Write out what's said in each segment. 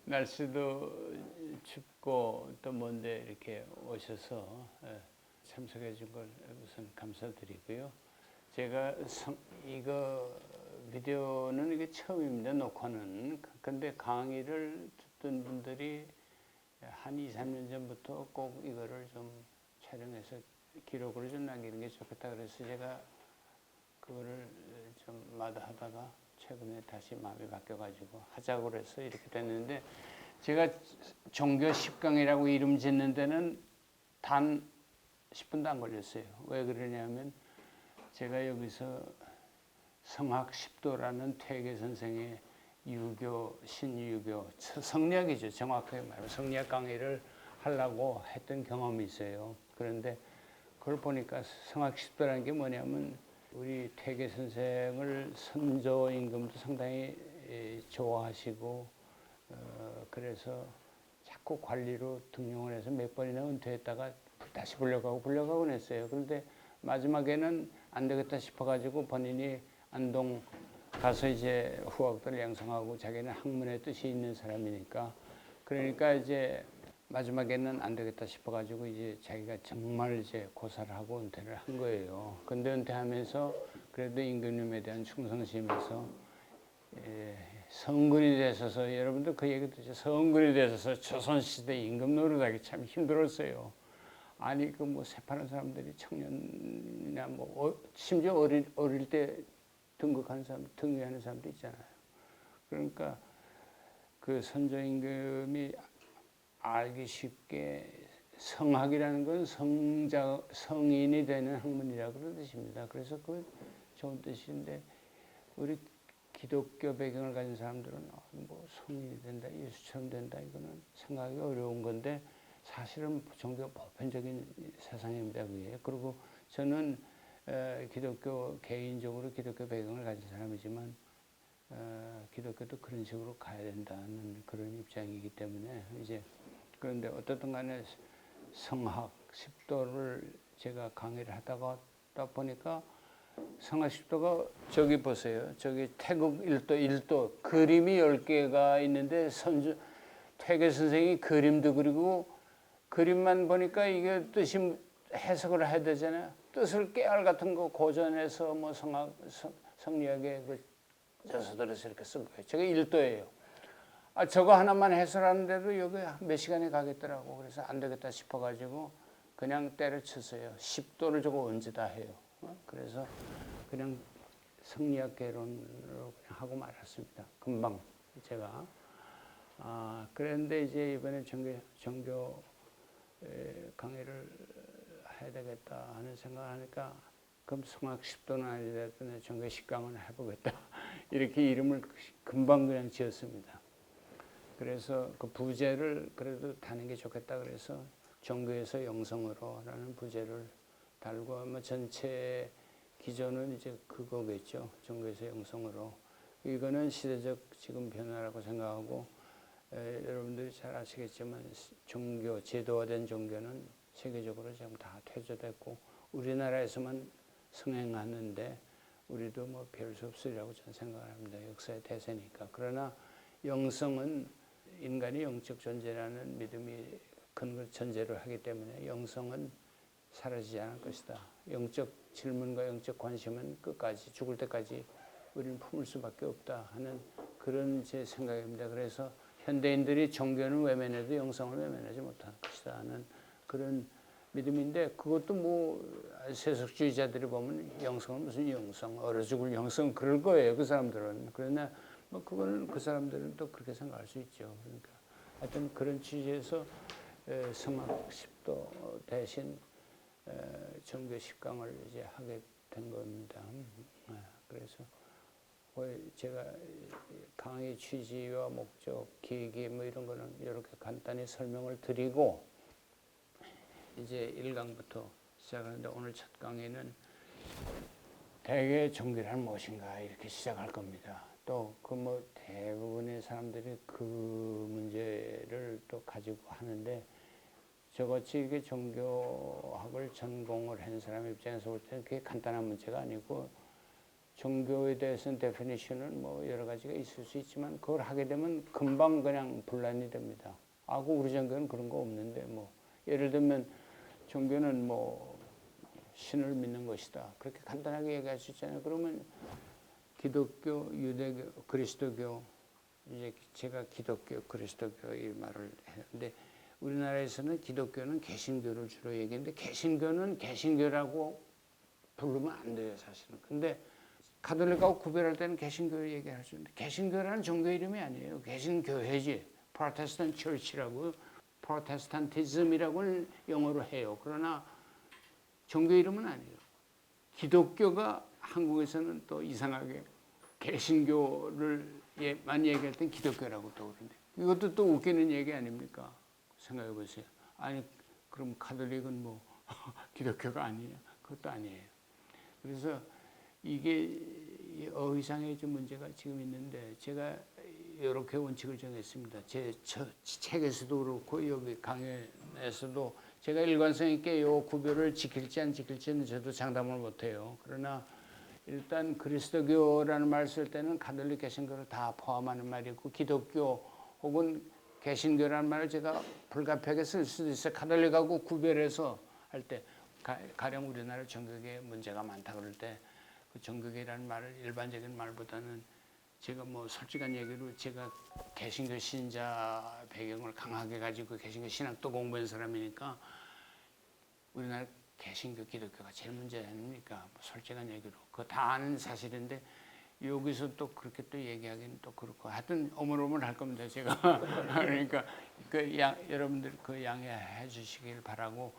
날씨도 춥고 또 먼데 이렇게 오셔서 참석해 준 걸 우선 감사드리고요. 제가 이거 비디오는 이게 처음입니다. 녹화는. 근데 강의를 듣던 분들이 한 2, 3년 전부터 꼭 이거를 좀 촬영해서 기록을 좀 남기는 게 좋겠다 그래서 제가 그거를 좀 마다하다가 최근에 다시 마음이 바뀌어가지고 하자고 그래서 이렇게 됐는데, 제가 종교 10강이라고 이름 짓는 데는 단 10분도 안 걸렸어요. 왜 그러냐면 제가 여기서 성학 10도라는 퇴계 선생의 유교, 신유교, 성리학이죠. 정확하게 말하면 성리학 강의를 하려고 했던 경험이 있어요. 그런데 그걸 보니까 성학 10도라는 게 뭐냐면 우리 퇴계 선생을 선조 임금도 상당히 좋아하시고 그래서 자꾸 관리로 등용을 해서 몇 번이나 은퇴했다가 다시 불려가곤 했어요. 그런데 마지막에는 안 되겠다 싶어가지고 본인이 안동 가서 이제 후학들을 양성하고 자기는 학문의 뜻이 있는 사람이니까 그러니까 이제 마지막에는 안 되겠다 싶어가지고 이제 자기가 정말 이제 고사를 하고 은퇴를 한 거예요. 근데 은퇴하면서 그래도 임금님에 대한 충성심에서 성군이 되셔서, 여러분들 그 얘기 듣죠. 성군이 되셔서 조선시대 임금 노릇하기 참 힘들었어요. 아니 그 뭐 새파란 사람들이 청년이나 뭐 심지어 어릴 때 등극하는 사람, 등위하는 사람도 있잖아요. 그러니까 그 선조 임금이 알기 쉽게 성학이라는 건 성인이 되는 학문이라고 그런 뜻입니다. 그래서 그 좋은 뜻인데 우리 기독교 배경을 가진 사람들은 뭐 성인이 된다, 예수처럼 된다, 이거는 생각하기 어려운 건데 사실은 종교 보편적인 세상입니다. 그게. 그리고 저는 개인적으로 기독교 배경을 가진 사람이지만 기독교도 그런 식으로 가야 된다는 그런 입장이기 때문에 이제 그런데 어떻든 간에 성학 10도를 제가 강의를 하다가 보니까 성학 10도가 저기 보세요. 저기 태국 1도 그림이 10개가 있는데 퇴계 선생이 그림도 그리고 그림만 보니까 이게 뜻이 해석을 해야 되잖아요. 뜻을 깨알 같은 거 고전에서 뭐 성리학의 그 저서들에서 이렇게 쓴 거예요. 저게 1도예요. 저거 하나만 해설하는데도 여기 몇 시간이 가겠더라고. 그래서 안 되겠다 싶어가지고 그냥 때려쳤어요. 10도를 저거 언제 다 해요. 그래서 그냥 성리학 개론으로 그냥 하고 말았습니다. 금방 제가. 그런데 이제 이번에 종교 강의를 해야 되겠다 하는 생각을 하니까 그럼 성학 10도는 아니더라도 종교 10강은 해보겠다. 이렇게 이름을 금방 그냥 지었습니다. 그래서 그 부제를 그래도 다는 게 좋겠다 그래서 종교에서 영성으로라는 부제를 달고 아마 전체 기조는 이제 그거겠죠. 종교에서 영성으로. 이거는 시대적 지금 변화라고 생각하고 여러분들이 잘 아시겠지만 종교, 제도화된 종교는 세계적으로 지금 다 퇴조됐고 우리나라에서만 성행하는데 우리도 뭐 별 수 없으리라고 저는 생각을 합니다. 역사의 대세니까. 그러나 영성은 인간이 영적 존재라는 믿음이 큰 전제를 하기 때문에 영성은 사라지지 않을 것이다. 영적 질문과 영적 관심은 끝까지 죽을 때까지 우리는 품을 수밖에 없다 하는 그런 제 생각입니다. 그래서 현대인들이 종교는 외면해도 영성을 외면하지 못할 것이다 하는 그런 믿음인데 그것도 뭐 세속주의자들이 보면 영성은 무슨 영성, 얼어 죽을 영성 그럴 거예요. 그 사람들은. 그러나 뭐 그거는 그 사람들은 또 그렇게 생각할 수 있죠. 그러니까 하여튼 그런 취지에서 성학 10도 대신 종교 10강을 이제 하게 된 겁니다. 그래서 제가 강의 취지와 목적, 계기 뭐 이런 거는 이렇게 간단히 설명을 드리고 이제 1강부터 시작하는데 오늘 첫 강의는 대개 종교란 무엇인가 이렇게 시작할 겁니다. 또 그 뭐 대부분의 사람들이 그 문제를 또 가지고 하는데 저같이 이게 종교학을 전공을 한 사람 입장에서 볼 때는 그게 간단한 문제가 아니고 종교에 대해서는 데피니션은 뭐 여러 가지가 있을 수 있지만 그걸 하게 되면 금방 그냥 분란이 됩니다. 우리 종교는 그런 거 없는데 뭐 예를 들면 종교는 뭐 신을 믿는 것이다. 그렇게 간단하게 얘기할 수 있잖아요. 그러면 기독교, 유대교, 그리스도교, 이제 제가 기독교, 그리스도교 이 말을 했는데 우리나라에서는 기독교는 개신교를 주로 얘기하는데 개신교는 개신교라고 부르면 안 돼요, 사실은. 근데 가톨릭하고 구별할 때는 개신교 얘기할 수 있는데 개신교라는 종교 이름이 아니에요. 개신교회지. 프로테스탄트 처치라고 프로테스탄티즘이라고는 영어로 해요. 그러나 종교 이름은 아니에요. 기독교가 한국에서는 또 이상하게 개신교를 많이 얘기할 땐 기독교라고 또 그러는데 이것도 또 웃기는 얘기 아닙니까? 생각해 보세요. 아니 그럼 가톨릭은 뭐 기독교가 아니냐? 그것도 아니에요. 그래서 이게 어휘상의 좀 문제가 지금 있는데 제가 이렇게 원칙을 정했습니다. 제 책에서도 그렇고 여기 강연에서도 제가 일관성 있게 이 구별을 지킬지 안 지킬지는 저도 장담을 못해요. 그러나 일단 그리스도교라는 말 쓸 때는 가톨릭 개신교를 다 포함하는 말이고 기독교 혹은 개신교라는 말을 제가 불가피하게 쓸 수도 있어요. 가톨릭하고 구별해서 할 때 가령 우리나라 종교계에 문제가 많다 그럴 때 그 종교계라는 말을 일반적인 말보다는 제가 뭐 솔직한 얘기로 제가 개신교 신자 배경을 강하게 가지고 개신교 신학도 공부한 사람이니까 우리나라 개신교 기독교가 제일 문제 아닙니까? 뭐 솔직한 얘기로 그거 다 아는 사실인데 여기서 또 그렇게 또 얘기하기는 또 그렇고 하여튼 오물오물할 겁니다 제가. 그러니까 여러분들 그 양해해 주시길 바라고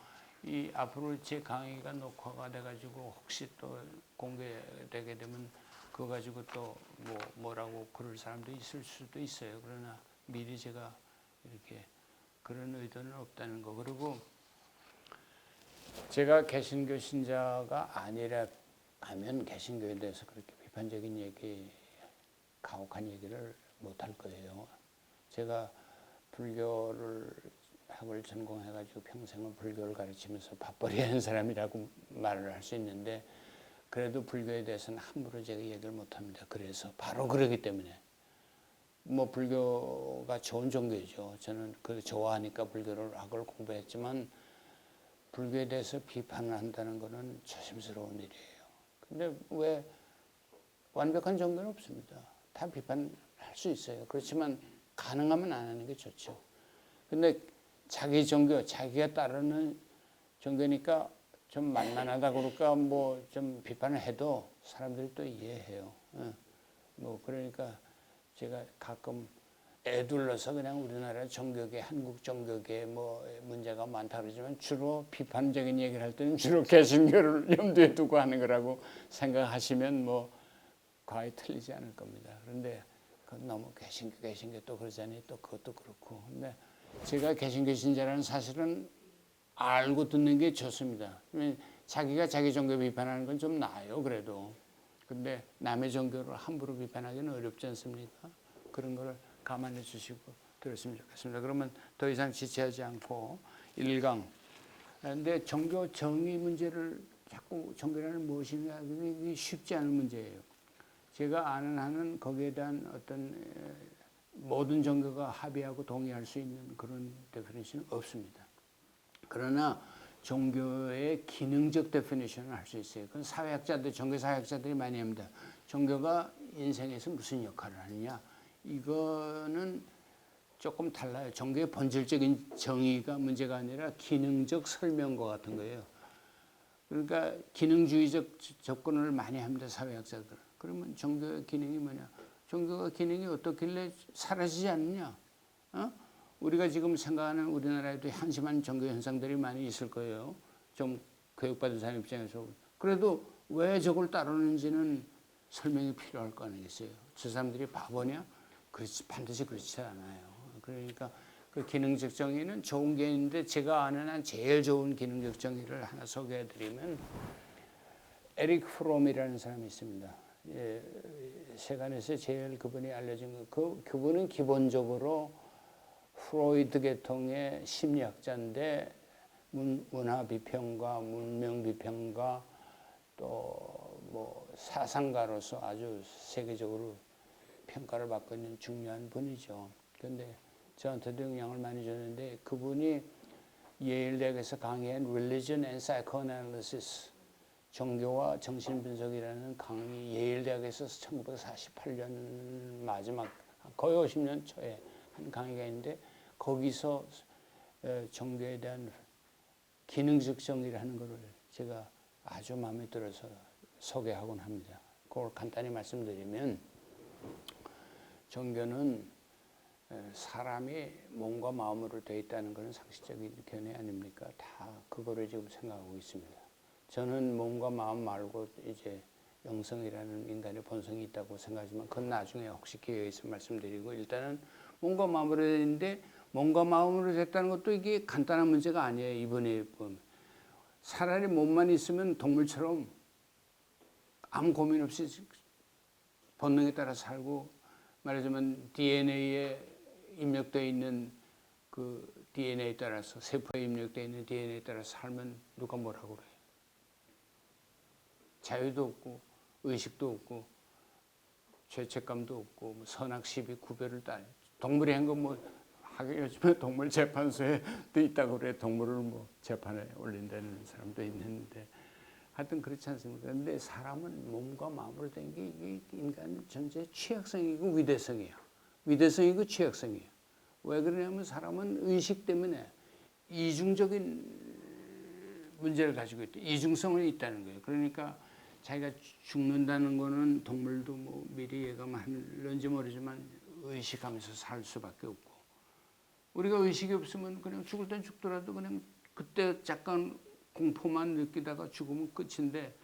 이 앞으로 제 강의가 녹화가 돼가지고 혹시 또 공개되게 되면 그거 가지고 또 뭐라고 그럴 사람도 있을 수도 있어요. 그러나 미리 제가 이렇게 그런 의도는 없다는 거. 그리고 제가 개신교 신자가 아니라 하면 개신교에 대해서 그렇게 비판적인 얘기, 가혹한 얘기를 못할 거예요. 제가 불교를 학을 전공해가지고 평생을 불교를 가르치면서 밥벌이 하는 사람이라고 말을 할 수 있는데 그래도 불교에 대해서는 함부로 제가 얘기를 못합니다. 그래서 바로 그러기 때문에 뭐 불교가 좋은 종교죠. 저는 그 좋아하니까 불교를 학을 공부했지만 불교에 대해서 비판을 한다는 것은 조심스러운 일이에요. 근데 왜 완벽한 종교는 없습니다. 다 비판할 수 있어요. 그렇지만 가능하면 안 하는 게 좋죠. 근데 자기 종교, 자기가 따르는 종교니까 좀 만만하다 그럴까 뭐 좀 비판을 해도 사람들이 또 이해해요. 뭐 그러니까 제가 가끔 애둘러서 그냥 우리나라 종교계, 한국 종교계 뭐 문제가 많다 그러지만 주로 비판적인 얘기를 할 때는 주로 개신교를 염두에 두고 하는 거라고 생각하시면 뭐 과히 틀리지 않을 겁니다. 그런데 그건 너무 개신교 또 그러자니 또 그것도 그렇고. 근데 제가 개신교 신자라는 사실은 알고 듣는 게 좋습니다. 자기가 자기 종교 비판하는 건 좀 나아요, 그래도. 근데 남의 종교를 함부로 비판하기는 어렵지 않습니까? 그런 거를 감안해 주시고 들었으면 좋겠습니다. 그러면 더 이상 지체하지 않고 1강. 그런데 종교 정의 문제를 자꾸 종교라는 무엇인가 하기 쉽지 않은 문제예요. 제가 아는 한은 거기에 대한 어떤 모든 종교가 합의하고 동의할 수 있는 그런 데피니션은 없습니다. 그러나 종교의 기능적 데피니션을 할 수 있어요. 그건 사회학자들, 종교사회학자들이 많이 합니다. 종교가 인생에서 무슨 역할을 하느냐. 이거는 조금 달라요. 종교의 본질적인 정의가 문제가 아니라 기능적 설명과 같은 거예요. 그러니까 기능주의적 접근을 많이 합니다. 사회학자들. 그러면 종교의 기능이 뭐냐. 종교가 기능이 어떻길래 사라지지 않느냐. 우리가 지금 생각하는 우리나라에도 한심한 종교 현상들이 많이 있을 거예요. 좀 교육받은 사람 입장에서. 그래도 왜 저걸 따르는지는 설명이 필요할 거 아니겠어요. 저 사람들이 바보냐? 그렇지, 반드시 그렇지 않아요. 그러니까 그 기능적 정의는 좋은 게 있는데 제가 아는 한 제일 좋은 기능적 정의를 하나 소개해드리면 에릭 프롬이라는 사람이 있습니다. 세간에서 제일 그분이 알려진 거. 그분은 기본적으로 프로이드 계통의 심리학자인데 문화 비평가, 문명 비평가, 또 뭐 사상가로서 아주 세계적으로 평가를 받고 있는 중요한 분이죠. 그런데 저한테도 영향을 많이 줬는데 그분이 예일 대학에서 강의한 Religion and Psychoanalysis 종교와 정신분석이라는 강의 예일 대학에서 1948년 마지막 거의 50년 초에 한 강의가 있는데 거기서 종교에 대한 기능적 정의를 하는 것을 제가 아주 마음에 들어서 소개하곤 합니다. 그걸 간단히 말씀드리면 종교는 사람이 몸과 마음으로 되어 있다는 것은 상식적인 견해 아닙니까? 다 그거를 지금 생각하고 있습니다. 저는 몸과 마음 말고 이제 영성이라는 인간의 본성이 있다고 생각하지만 그건 나중에 혹시 기회가 있으면 말씀드리고 일단은 몸과 마음으로 되어 있는데 몸과 마음으로 됐다는 것도 이게 간단한 문제가 아니에요. 이번에 보면 차라리 몸만 있으면 동물처럼 아무 고민 없이 본능에 따라 살고 말하자면 DNA에 입력되어 있는 그 DNA에 따라서 세포에 입력되어 있는 DNA에 따라서 살면 누가 뭐라고 그래요. 자유도 없고 의식도 없고 죄책감도 없고 뭐 선악 시비 구별을 따 동물이 한 거 뭐 하긴 요즘에 동물 재판소에도 있다고 그래. 동물을 뭐 재판에 올린다는 사람도 있는데 하여튼 그렇지 않습니까? 그런데 사람은 몸과 마음으로 된 게 이게 인간 전체의 취약성이고 위대성이에요. 위대성이고 취약성이에요. 왜 그러냐면 사람은 의식 때문에 이중적인 문제를 가지고 있다. 이중성이 있다는 거예요. 그러니까 자기가 죽는다는 거는 동물도 뭐 미리 예감하는지 모르지만 의식하면서 살 수밖에 없고 우리가 의식이 없으면 그냥 죽을 땐 죽더라도 그냥 그때 잠깐 공포만 느끼다가 죽으면 끝인데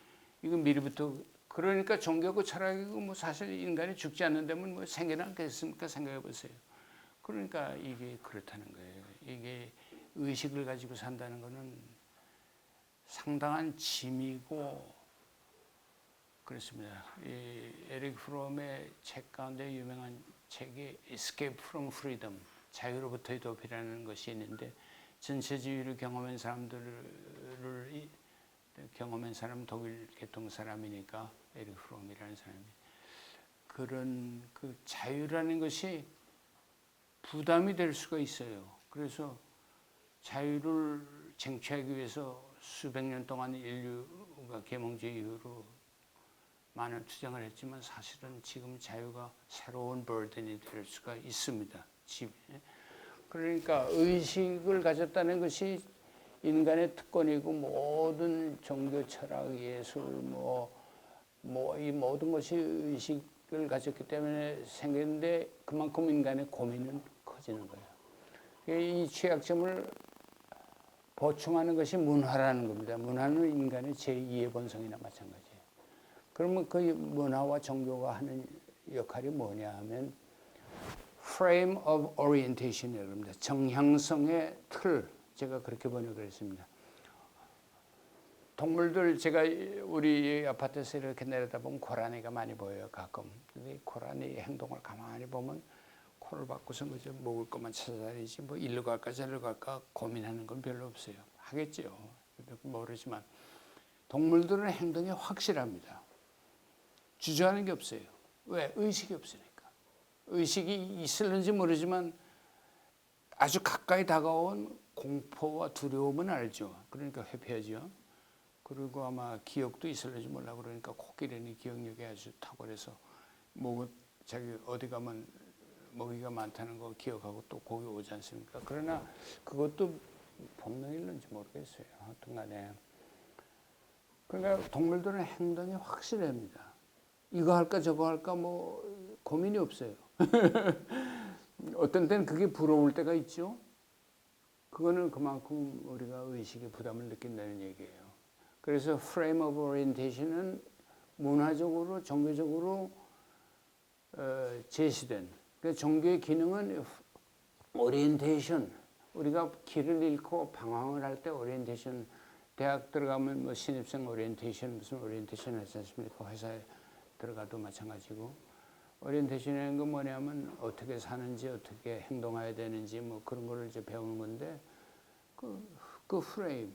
이건 미리부터 그러니까 종교고 철학이고 뭐 사실 인간이 죽지 않는다면 뭐 생겨나 않겠습니까? 생각해 보세요. 그러니까 이게 그렇다는 거예요. 이게 의식을 가지고 산다는 거는 상당한 짐이고 그렇습니다. 이 에릭 프롬의 책 가운데 유명한 책이 Escape from Freedom, 자유로부터의 도피라는 것이 있는데 전체주의를 경험한 사람들을 경험한 사람은 독일 계통 사람이니까 에릭 프롬이라는 사람이 그런 그 자유라는 것이 부담이 될 수가 있어요. 그래서 자유를 쟁취하기 위해서 수백 년 동안 인류가 계몽주의 이후로 많은 투쟁을 했지만 사실은 지금 자유가 새로운 버든이 될 수가 있습니다. 그러니까 의식을 가졌다는 것이 인간의 특권이고 모든 종교, 철학, 예술 이 모든 것이 의식을 가졌기 때문에 생겼는데 그만큼 인간의 고민은 커지는 거예요. 이 취약점을 보충하는 것이 문화라는 겁니다. 문화는 인간의 제2의 본성이나 마찬가지예요. 그러면 그 문화와 종교가 하는 역할이 뭐냐 하면 frame of orientation이라고 합니다. 정향성의 틀, 제가 그렇게 번역을 했습니다. 동물들 제가 우리 아파트에서 이렇게 내려다보면 고라니가 많이 보여요. 가끔. 근데 고라니 행동을 가만히 보면 코를 바꾸서 그저 먹을 것만 찾아다니지 뭐 일로 갈까 저리로 갈까 고민하는 건 별로 없어요. 하겠죠. 모르지만 동물들은 행동이 확실합니다. 주저하는 게 없어요. 왜? 의식이 없으니까. 의식이 있을는지 모르지만 아주 가까이 다가온 공포와 두려움은 알죠. 그러니까 회피하죠. 그리고 아마 기억도 있을는지 몰라 그러니까 코끼리는 기억력이 아주 탁월해서 자기 어디 가면 먹이가 많다는 거 기억하고 또 거기 오지 않습니까? 그러나 그것도 본능일는지 모르겠어요. 하여튼 간에. 그러니까 동물들은 행동이 확실합니다. 이거 할까 저거 할까 뭐 고민이 없어요. 어떤 때는 그게 부러울 때가 있죠. 그거는 그만큼 우리가 의식의 부담을 느낀다는 얘기예요. 그래서 frame of orientation은 문화적으로 종교적으로 제시된 그러니까 종교의 기능은 orientation 우리가 길을 잃고 방황을 할 때 orientation 대학 들어가면 뭐 신입생 오리엔테이션 무슨 오리엔테이션 하지 않습니까? 회사에 들어가도 마찬가지고 오리엔테이션이라는 건 뭐냐면 어떻게 사는지 어떻게 행동해야 되는지 뭐 그런 거를 이제 배우는 건데 그 프레임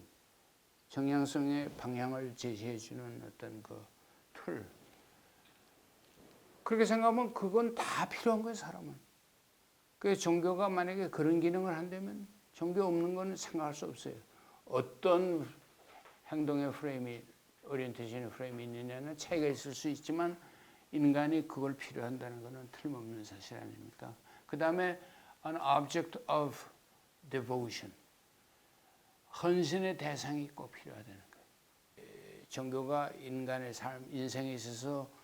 정향성의 방향을 제시해 주는 어떤 그 틀 그렇게 생각하면 그건 다 필요한 거예요, 사람은. 그 종교가 만약에 그런 기능을 한다면 종교 없는 건 생각할 수 없어요. 어떤 행동의 프레임이, 오리엔테이션의 프레임이 있느냐는 차이가 있을 수 있지만 인간이 그걸 필요한다는 것은 틀림없는 사실 아닙니까? 그 다음에 an object of devotion, 헌신의 대상이 꼭 필요하다는 거예요. 종교가 인간의 삶, 인생에 있어서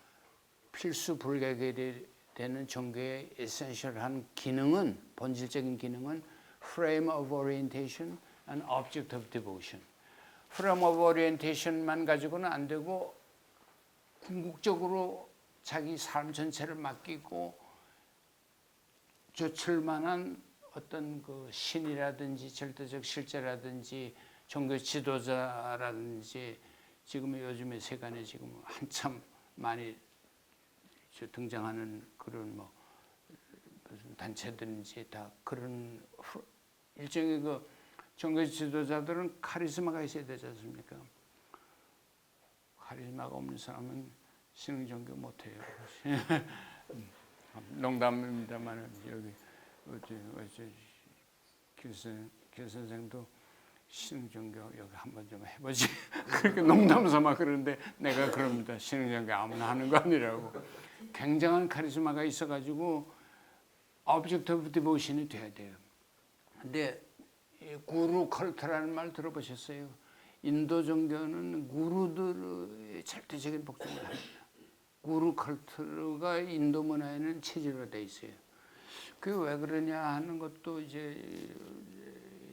필수 불가결이 되는 종교의 에센셜한 기능은, 본질적인 기능은 frame of orientation and object of devotion. frame of orientation만 가지고는 안 되고 궁극적으로 자기 삶 전체를 맡기고 좇을 만한 어떤 그 신이라든지 절대적 실제라든지 종교 지도자라든지 지금 요즘에 세간에 지금 한참 많이 등장하는 그런 뭐 무슨 단체든지 다 그런 일종의 그 종교 지도자들은 카리스마가 있어야 되지 않습니까? 카리스마가 없는 사람은 신흥 종교 못해요. 농담입니다만 여기 교 선생도 신흥 종교 여기 한번 좀 해보지. 그렇게 농담 삼아 그러는데 내가 그럽니다. 신흥 종교 아무나 하는 거 아니라고. 굉장한 카리스마가 있어가지고 object of devotion이 돼야 돼요. 근데 구루 컬트라는 말 들어보셨어요? 인도 종교는 구루들의 절대적인 복종을 합니다. 구루 컬트가 인도 문화에는 체질로 돼 있어요. 그게 왜 그러냐 하는 것도 이제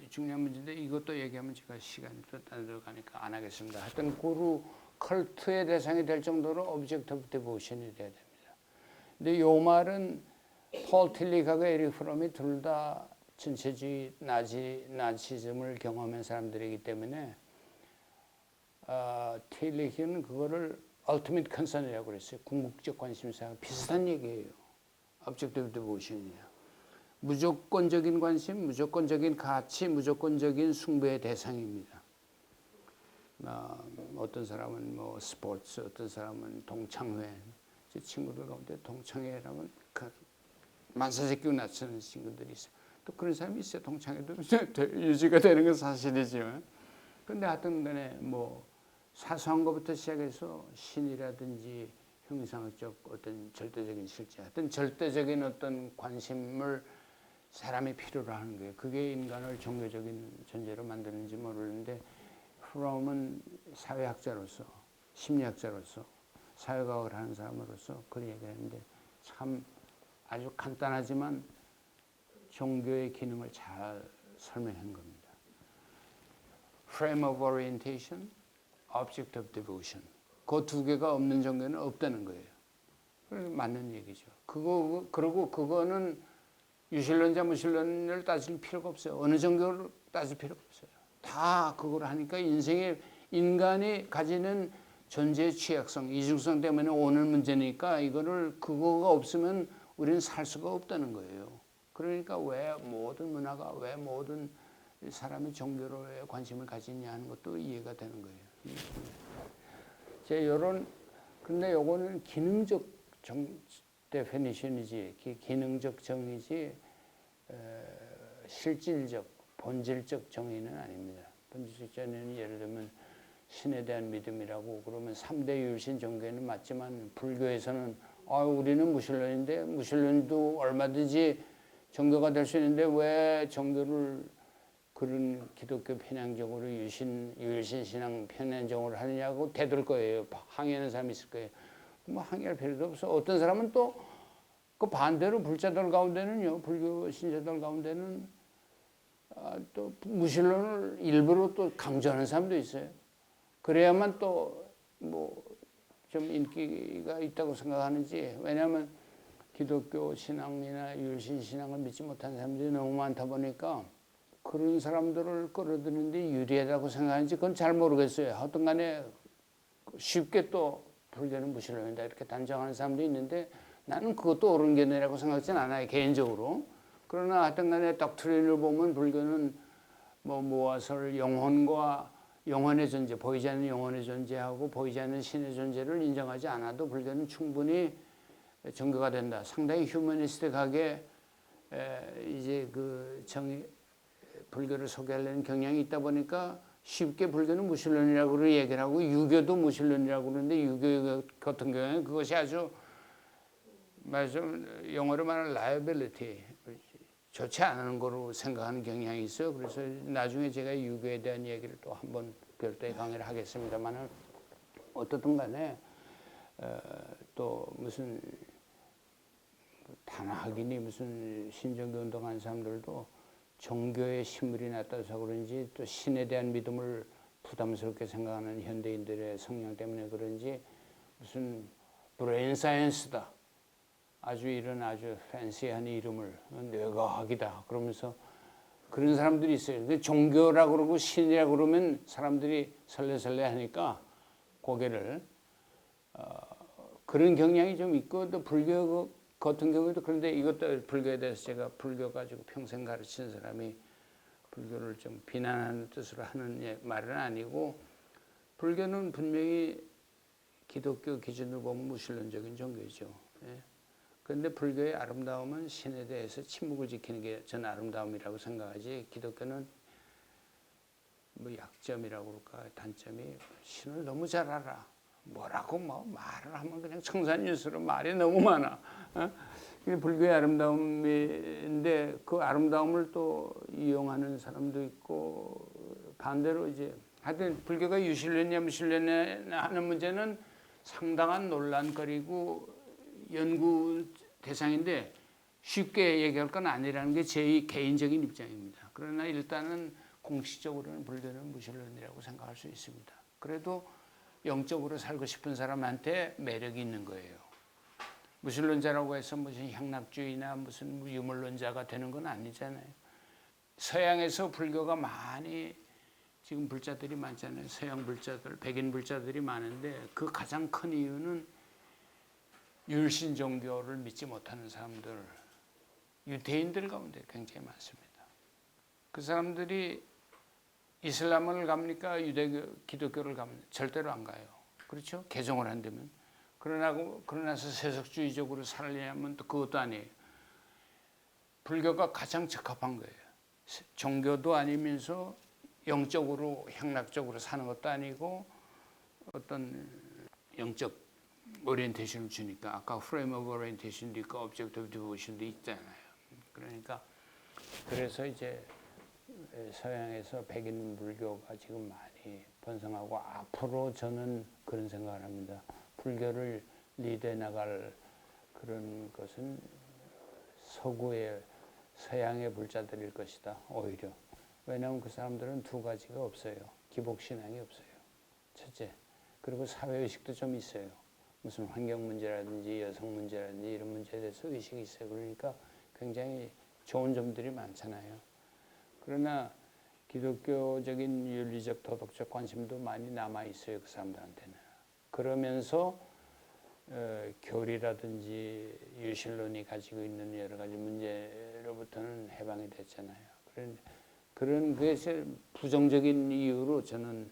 중요한 문제인데 이것도 얘기하면 제가 시간이 또 딴 데로 가니까 안 하겠습니다. 하여튼 구루 컬트의 대상이 될 정도로 object of devotion이 돼야 됩니다. 근데 요 말은 폴 틸리카가 에릭 프롬이 둘 다 전체주의 나치즘을 경험한 사람들이기 때문에 틸리카는 그거를 ultimate concern이라고 그랬어요. 궁극적 관심사 비슷한 얘기예요. object of devotion이에요. 무조건적인 관심, 무조건적인 가치, 무조건적인 숭배의 대상입니다. 어떤 사람은 뭐 스포츠, 어떤 사람은 동창회. 제 친구들 가운데 동창회라면 만사새끼고 나서는 친구들이 있어요. 또 그런 사람이 있어요. 동창회도 유지가 되는 건 사실이지만. 근데 하여튼 간에 뭐 사소한 것부터 시작해서 신이라든지 형상적 어떤 절대적인 실제, 어떤 절대적인 어떤 관심을 사람이 필요로 하는 거예요. 그게 인간을 종교적인 존재로 만드는지 모르는데 프롬은 사회학자로서, 심리학자로서, 사회과학을 하는 사람으로서 그런 얘기를 했는데 참 아주 간단하지만 종교의 기능을 잘 설명한 겁니다. Frame of orientation, object of devotion. 그 두 개가 없는 종교는 없다는 거예요. 그래서 맞는 얘기죠. 그리고 그거는 유신론자, 무신론을 따질 필요가 없어요. 어느 종교를 따질 필요가 없어요. 다 그걸 하니까 인간이 가지는 존재의 취약성, 이중성 때문에 오는 문제니까 이거를 그거가 없으면 우리는 살 수가 없다는 거예요. 그러니까 왜 모든 문화가, 왜 모든 사람이 종교로의 관심을 가지냐 하는 것도 이해가 되는 거예요. 근데 요거는 기능적 데피니션이지, 기능적 정의지, 실질적, 본질적 정의는 아닙니다. 본질적 정의는 예를 들면 신에 대한 믿음이라고 그러면 3대 율신 종교는 맞지만 불교에서는 우리는 무신론인데 무신론도 얼마든지 종교가 될 수 있는데 왜 종교를 그런 기독교 편향적으로 유일신 신앙 편향적으로 하느냐고 대들 거예요. 항의하는 사람이 있을 거예요. 뭐 항의할 필요도 없어. 어떤 사람은 또 그 반대로 불자들 가운데는요, 불교 신자들 가운데는 또 무신론을 일부러 또 강조하는 사람도 있어요. 그래야만 또 뭐 좀 인기가 있다고 생각하는지. 왜냐하면 기독교 신앙이나 유일신 신앙을 믿지 못하는 사람들이 너무 많다 보니까 그런 사람들을 끌어들이는데 유리하다고 생각하는지 그건 잘 모르겠어요. 하여튼 간에 쉽게 또 불교는 무신론이다 이렇게 단정하는 사람도 있는데 나는 그것도 옳은 견해라고 생각하지는 않아요. 개인적으로. 그러나 하여튼 간에 닥트린을 보면 불교는 뭐 모아설 영혼의 존재, 보이지 않는 영혼의 존재하고 보이지 않는 신의 존재를 인정하지 않아도 불교는 충분히 종교가 된다. 상당히 휴머니스틱하게 이제 그 불교를 소개하려는 경향이 있다 보니까 쉽게 불교는 무신론이라고 얘기를 하고 유교도 무신론이라고 그러는데 유교 같은 경우에는 그것이 아주 영어로 말하는 liability, 좋지 않은 거로 생각하는 경향이 있어요. 그래서 나중에 제가 유교에 대한 얘기를 또 한번 별도의 강의를 하겠습니다만 어떻든 간에 또 무슨 단학이니 무슨 신종교 운동하는 사람들도 종교의 신물이 나타나서 그런지 또 신에 대한 믿음을 부담스럽게 생각하는 현대인들의 성향 때문에 그런지 무슨 브레인 사이언스다, 아주 이런 아주 팬시한 이름을 뇌과학이다 그러면서 그런 사람들이 있어요. 근데 종교라고 그러고 신이라고 그러면 사람들이 설레설레 하니까 고개를 그런 경향이 좀 있고 또 불교 같은 경우도 그런데 이것도 불교에 대해서 제가 불교 가지고 평생 가르친 사람이 불교를 좀 비난하는 뜻으로 하는 말은 아니고 불교는 분명히 기독교 기준으로 보면 무신론적인 종교죠. 예. 그런데 불교의 아름다움은 신에 대해서 침묵을 지키는 게 전 아름다움이라고 생각하지 기독교는 뭐 약점이라고 그럴까 단점이 신을 너무 잘 알아. 뭐라고 뭐 말을 하면 그냥 청산유수로 말이 너무 많아. 불교의 아름다움인데 그 아름다움을 또 이용하는 사람도 있고 반대로 이제 하여튼 불교가 유신론이냐 무신론이냐 하는 문제는 상당한 논란거리고 연구 대상인데 쉽게 얘기할 건 아니라는 게 제 개인적인 입장입니다. 그러나 일단은 공식적으로는 불교는 무신론이라고 생각할 수 있습니다. 그래도 영적으로 살고 싶은 사람한테 매력이 있는 거예요. 무신론자라고 해서 무슨 향락주의나 무슨 유물론자가 되는 건 아니잖아요. 서양에서 불교가 많이 지금 불자들이 많잖아요. 서양 불자들, 백인 불자들이 많은데 그 가장 큰 이유는 율신 종교를 믿지 못하는 사람들, 유대인들 가운데 굉장히 많습니다. 그 사람들이 이슬람을 갑니까? 유대교, 기독교를 가면 절대로 안 가요. 그렇죠? 개종을 한다면. 그러나서 세속주의적으로 살려면 또 그것도 아니에요. 불교가 가장 적합한 거예요. 종교도 아니면서 영적으로 향락적으로 사는 것도 아니고 어떤 영적 오리엔테이션을 주니까 아까 프레임 오브 오리엔테이션도 있고 object of devotion도 있잖아요. 그러니까 그래서 이제 서양에서 백인 불교가 지금 많이 번성하고 앞으로 저는 그런 생각을 합니다. 불교를 리드해 나갈 그런 것은 서구의 서양의 불자들일 것이다. 오히려. 왜냐하면 그 사람들은 두 가지가 없어요. 기복신앙이 없어요. 첫째. 그리고 사회의식도 좀 있어요. 무슨 환경 문제라든지 여성 문제라든지 이런 문제에 대해서 의식이 있어요. 그러니까 굉장히 좋은 점들이 많잖아요. 그러나 기독교적인 윤리적 도덕적 관심도 많이 남아있어요. 그 사람들한테는. 그러면서 교리라든지 유신론이 가지고 있는 여러 가지 문제로부터는 해방이 됐잖아요. 그런 것이 부정적인 이유로 저는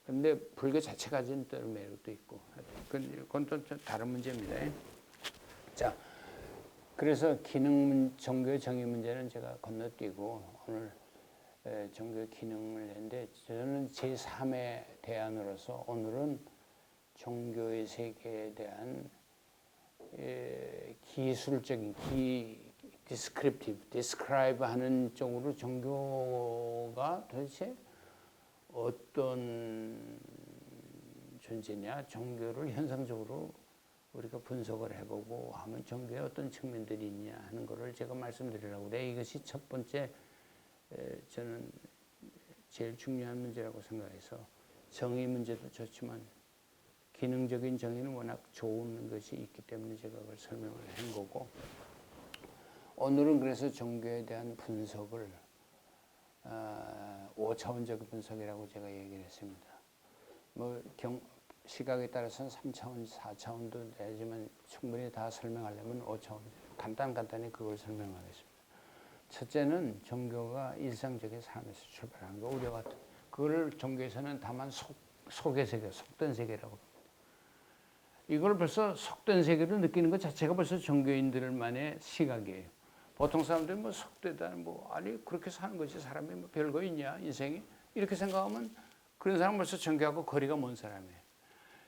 근데 불교 자체가 가진 또 매력도 있고 그건 또 다른 문제입니다. 자, 그래서 종교의 정의 문제는 제가 건너뛰고 오늘 종교 기능을 했는데 저는 제3의 대안으로서 오늘은 종교의 세계에 대한 기술적인 describe 하는 쪽으로 종교가 도대체 어떤 존재냐, 종교를 현상적으로 우리가 분석을 해보고 하면 종교에 어떤 측면들이 있냐 하는 것을 제가 말씀드리려고 그래요. 이것이 첫 번째 저는 제일 중요한 문제라고 생각해서 정의 문제도 좋지만 기능적인 정의는 워낙 좋은 것이 있기 때문에 제가 그걸 설명을 한 거고 오늘은 그래서 종교에 대한 분석을 5차원적 분석이라고 제가 얘기를 했습니다. 뭐 시각에 따라서는 3차원, 4차원도 되지만 충분히 다 설명하려면 5차원 간단히 그걸 설명하겠습니다. 첫째는 종교가 일상적인 삶에서 출발한 거 우리와 같은 그걸 종교에서는 다만 속의 세계, 속된 세계라고 합니다. 이걸 벌써 속된 세계를 느끼는 것 자체가 벌써 종교인들만의 시각이에요. 보통 사람들이 뭐 속되다, 뭐 아니 그렇게 사는 거지 사람이 뭐 별거 있냐 인생이 이렇게 생각하면 그런 사람은 벌써 종교하고 거리가 먼 사람이에요.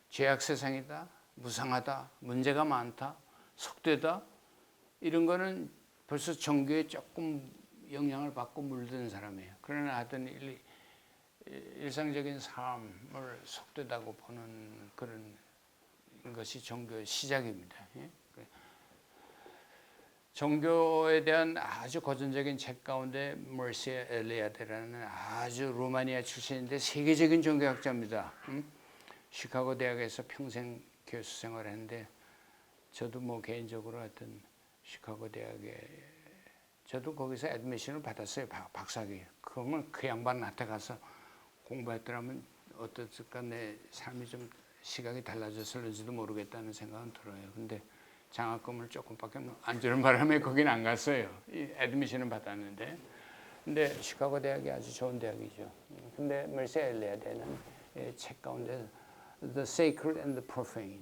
죄악 세상이다, 무상하다, 문제가 많다, 속되다 이런 거는 벌써 종교에 조금 영향을 받고 물든 사람이에요. 그러나 하여튼 일상적인 삶을 속되다고 보는 그런 것이 종교의 시작입니다. 종교에 대한 아주 고전적인 책 가운데 머시에 엘리아드라는 아주 루마니아 출신인데 세계적인 종교학자입니다. 시카고 대학에서 평생 교수 생활을 했는데 저도 뭐 개인적으로 하여튼 시카고 대학에 저도 거기서 애드미션을 받았어요. 박사학위. 그러면 그 양반한테 가서 공부했더라면 어떨까 내 삶이 좀 시각이 달라졌을는지도 모르겠다는 생각은 들어요. 근데 장학금을 조금밖에 안 주는 바람에 거긴 안 갔어요. 애드미션은 받았는데. 근데 시카고 대학이 아주 좋은 대학이죠. 근데 머시 엘리아드는 책 가운데 The Sacred and the Profane,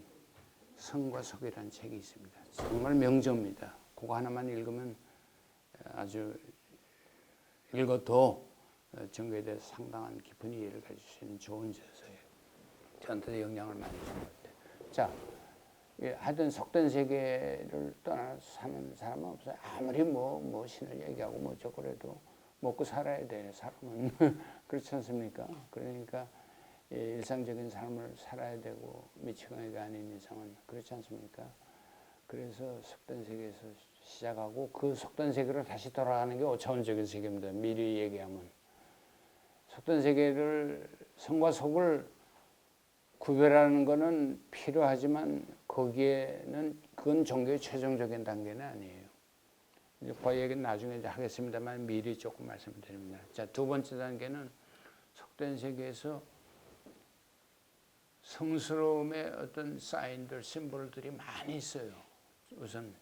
성과 속이라는 책이 있습니다. 정말 명저입니다. 그거 하나만 읽으면 아주 읽어도 종교에 대해서 상당한 깊은 이해를 가질 수 있는 좋은 저서예요. 저한테 영향을 많이 준 것 같아요. 자, 하여튼 속된 세계를 떠나 사는 사람은 없어요. 아무리 뭐 신을 얘기하고 뭐 저거라도 먹고 살아야 돼. 사람은 그렇지 않습니까? 그러니까 일상적인 삶을 살아야 되고 미치광이가 아닌 이상은 그렇지 않습니까? 그래서 속된 세계에서 시작하고 그 속된 세계로 다시 돌아가는 게 5차원적인 세계입니다. 미리 얘기하면 속된 세계를 성과 속을 구별하는 것은 필요하지만 거기에는 그건 종교의 최종적인 단계는 아니에요. 이제 그 얘기는 나중에 이제 하겠습니다만 미리 조금 말씀드립니다. 자, 두 번째 단계는 속된 세계에서 성스러움의 어떤 사인들, 심볼들이 많이 있어요. 우선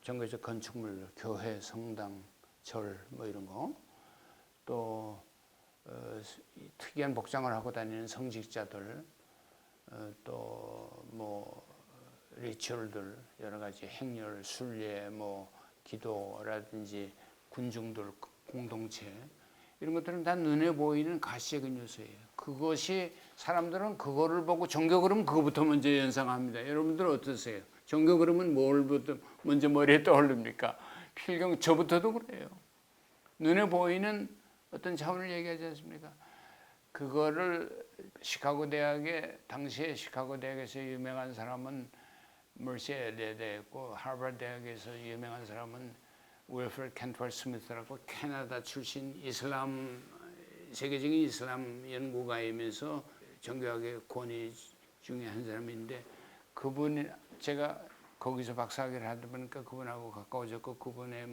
종교적 건축물, 교회, 성당, 절 뭐 이런 거, 또 특이한 복장을 하고 다니는 성직자들, 또 뭐 리추얼들 여러 가지 행렬, 순례, 뭐 기도라든지 군중들 공동체 이런 것들은 다 눈에 보이는 가시적인 요소예요. 그것이 사람들은 그거를 보고 종교 그러면 그거부터 먼저 연상합니다. 여러분들 어떠세요? 종교 그러면 뭘부터 먼저 머리에 떠오릅니까? 필경 저부터도 그래요. 눈에 보이는 어떤 차원을 얘기하지 않습니까? 그거를 시카고 대학에 당시에 시카고 대학에서 유명한 사람은 머시 엘리아드였고 하버드 대학에서 유명한 사람은 윌프레드 캔트월 스미스라고 캐나다 출신 이슬람 세계적인 이슬람 연구가이면서 종교학의 권위 중에 한 사람인데 그분이 제가 거기서 박사학위를 하다 보니까 그분하고 가까워졌고 그분의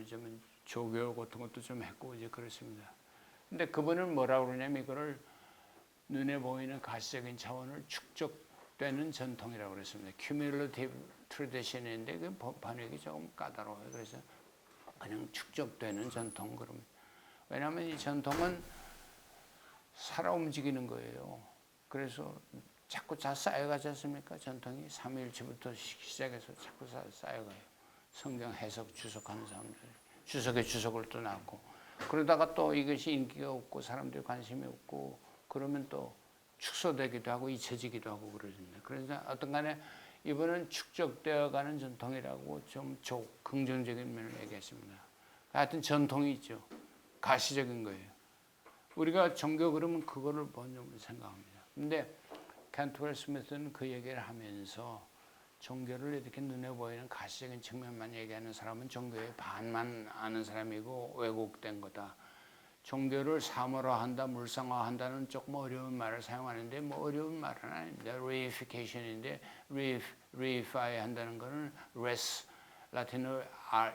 좀 조교 같은 것도 좀 했고 이제 그렇습니다. 근데 그분은 뭐라고 그러냐면 이거를 눈에 보이는 가시적인 차원을 축적되는 전통이라고 그랬습니다. Cumulative Tradition인데 그 번역이 조금 까다로워요. 그래서 그냥 축적되는 전통 그러면 왜냐하면 이 전통은 살아 움직이는 거예요. 그래서 자꾸 쌓여가지 않습니까? 전통이 삼위일체부터 시작해서 자꾸 쌓여가요. 성경 해석 주석하는 사람들 주석에 주석을 또 낳고 그러다가 또 이것이 인기가 없고 사람들이 관심이 없고 그러면 또 축소되기도 하고 잊혀지기도 하고 그러십니다. 그래서 어떤 간에 이번은 축적되어가는 전통이라고 좀 긍정적인 면을 얘기했습니다. 하여튼 전통이 있죠. 가시적인 거예요. 우리가 종교 그러면 그거를 먼저 생각합니다. 근데 캔트웰 스미스는 그 얘기를 하면서 종교를 이렇게 눈에 보이는 가시적인 측면만 얘기하는 사람은 종교의 반만 아는 사람이고 왜곡된 거다. 종교를 사물화한다, 물상화한다는 조금 어려운 말을 사용하는데 뭐 어려운 말은 아닙니다. reification인데 reify 한다는 거는 res, 라틴어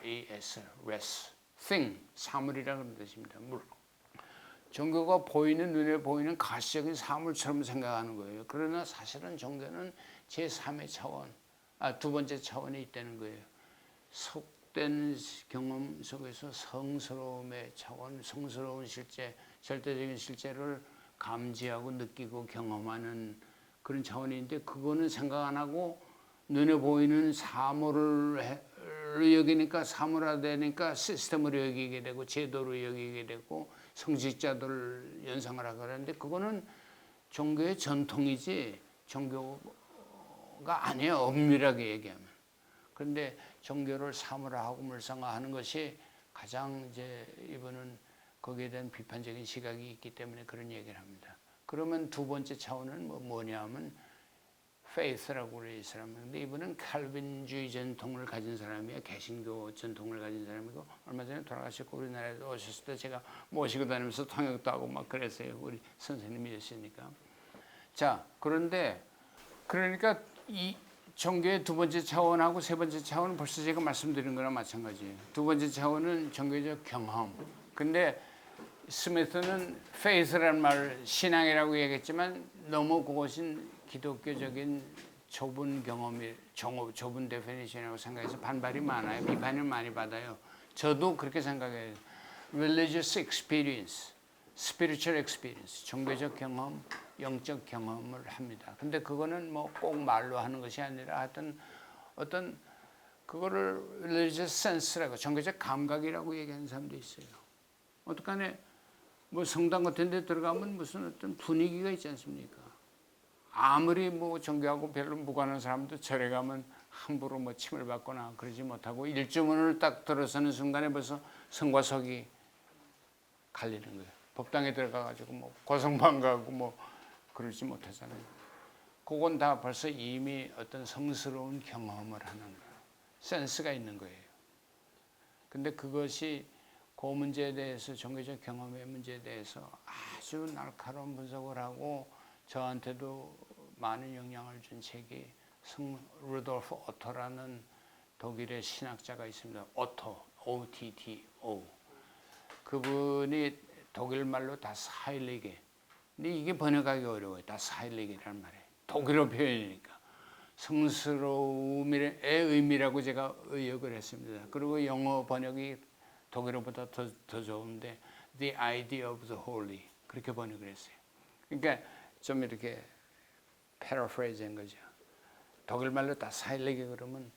res, res, thing, 사물이라는 뜻입니다. 물. 종교가 보이는 눈에 보이는 가시적인 사물처럼 생각하는 거예요. 그러나 사실은 종교는 제3의 차원, 두 번째 차원에 있다는 거예요. 속된 경험 속에서 성스러움의 차원, 성스러운 실제, 절대적인 실제를 감지하고 느끼고 경험하는 그런 차원인데 그거는 생각 안 하고 눈에 보이는 사물을 여기니까 사물화되니까 시스템으로 여기게 되고 제도로 여기게 되고 성직자들을 연상을 하고 그러는데 그거는 종교의 전통이지 종교가 아니에요. 엄밀하게 얘기하면. 그런데 종교를 사물화하고 물상화하는 것이 가장 이제 이분은 거기에 대한 비판적인 시각이 있기 때문에 그런 얘기를 합니다. 그러면 두 번째 차원은 뭐냐면 faith라고 그래요, 이 사람은. 근데 이분은 칼빈주의 전통을 가진 사람이에요. 개신교 전통을 가진 사람이고 얼마 전에 돌아가셨고 우리나라에 오셨을 때 제가 모시고 다니면서 통역도 하고 막 그랬어요. 우리 선생님이었으니까. 자, 그런데 그러니까 이 종교의 두 번째 차원하고 세 번째 차원은 벌써 제가 말씀드린 거랑 마찬가지예요. 두 번째 차원은 종교적 경험. 근데 스미스는 faith라는 말을 신앙이라고 얘기했지만 너무 그것은 기독교적인 좁은 경험이 좁은 데피니션이라고 생각해서 반발이 많아요. 비판을 많이 받아요. 저도 그렇게 생각해요. Religious experience, spiritual experience, 종교적 경험, 영적 경험을 합니다. 근데 그거는 뭐 꼭 말로 하는 것이 아니라 하여튼 어떤 그거를 religious sense라고 종교적 감각이라고 얘기하는 사람도 있어요. 어떡하네. 뭐 성당 같은 데 들어가면 무슨 어떤 분위기가 있지 않습니까? 아무리 뭐 종교하고 별로 무관한 사람도 절에 가면 함부로 뭐 침을 받거나 그러지 못하고 일주문을 딱 들어서는 순간에 벌써 성과 석이 갈리는 거예요. 법당에 들어가가지고 뭐 고성방 가고 뭐 그러지 못하잖아요. 그건 다 벌써 이미 어떤 성스러운 경험을 하는 거예요. 센스가 있는 거예요. 근데 그것이 그 문제에 대해서 종교적 경험의 문제에 대해서 아주 날카로운 분석을 하고 저한테도 많은 영향을 준 책이 성 루돌프 오토라는 독일의 신학자가 있습니다. 오토, O-T-T-O. 그분이 독일 말로 das Heilige. 근데 이게 번역하기 어려워요. das Heilige라는 말이에요. 독일어 표현이니까. 성스러움의 의미라고 제가 의역을 했습니다. 그리고 영어 번역이 독일어보다 더 좋은데 The Idea of the Holy 그렇게 번역을 했어요. 그러니까 좀 이렇게 패러프레이즈한 거죠. 독일말로 다 사일리게 그러면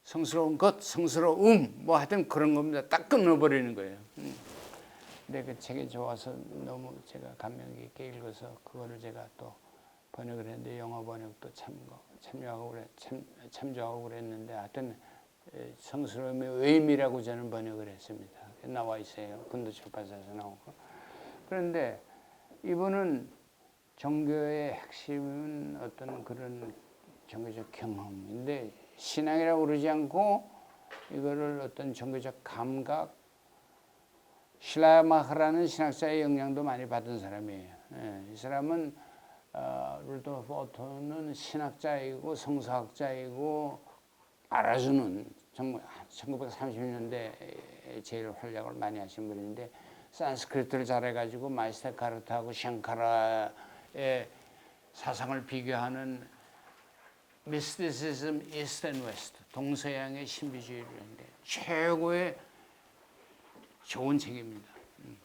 성스러운 것, 성스러움 뭐 하여튼 그런 겁니다. 딱 끊어버리는 거예요. 근데 그 책이 좋아서 너무 제가 감명 깊게 읽어서 그거를 제가 또 번역을 했는데 영어 번역도 참조하고 그랬는데 하여튼 성스러움의 의미라고 저는 번역을 했습니다. 나와 있어요. 군도 출판사에서 나오고. 그런데 이분은 종교의 핵심은 어떤 그런 종교적 경험인데 신앙이라고 그러지 않고 이거를 어떤 종교적 감각, 슐라마흐라는 신학자의 영향도 많이 받은 사람이에요. 이 사람은 루돌프 오토는 신학자이고 성서학자이고 알아주는 1930년대에 제일 활약을 많이 하신 분인데 산스크리트를 잘해가지고 마이스테카르트하고 샹카라의 사상을 비교하는 미스티시즘 이스트 앤 웨스트 동서양의 신비주의를 했는데 최고의 좋은 책입니다.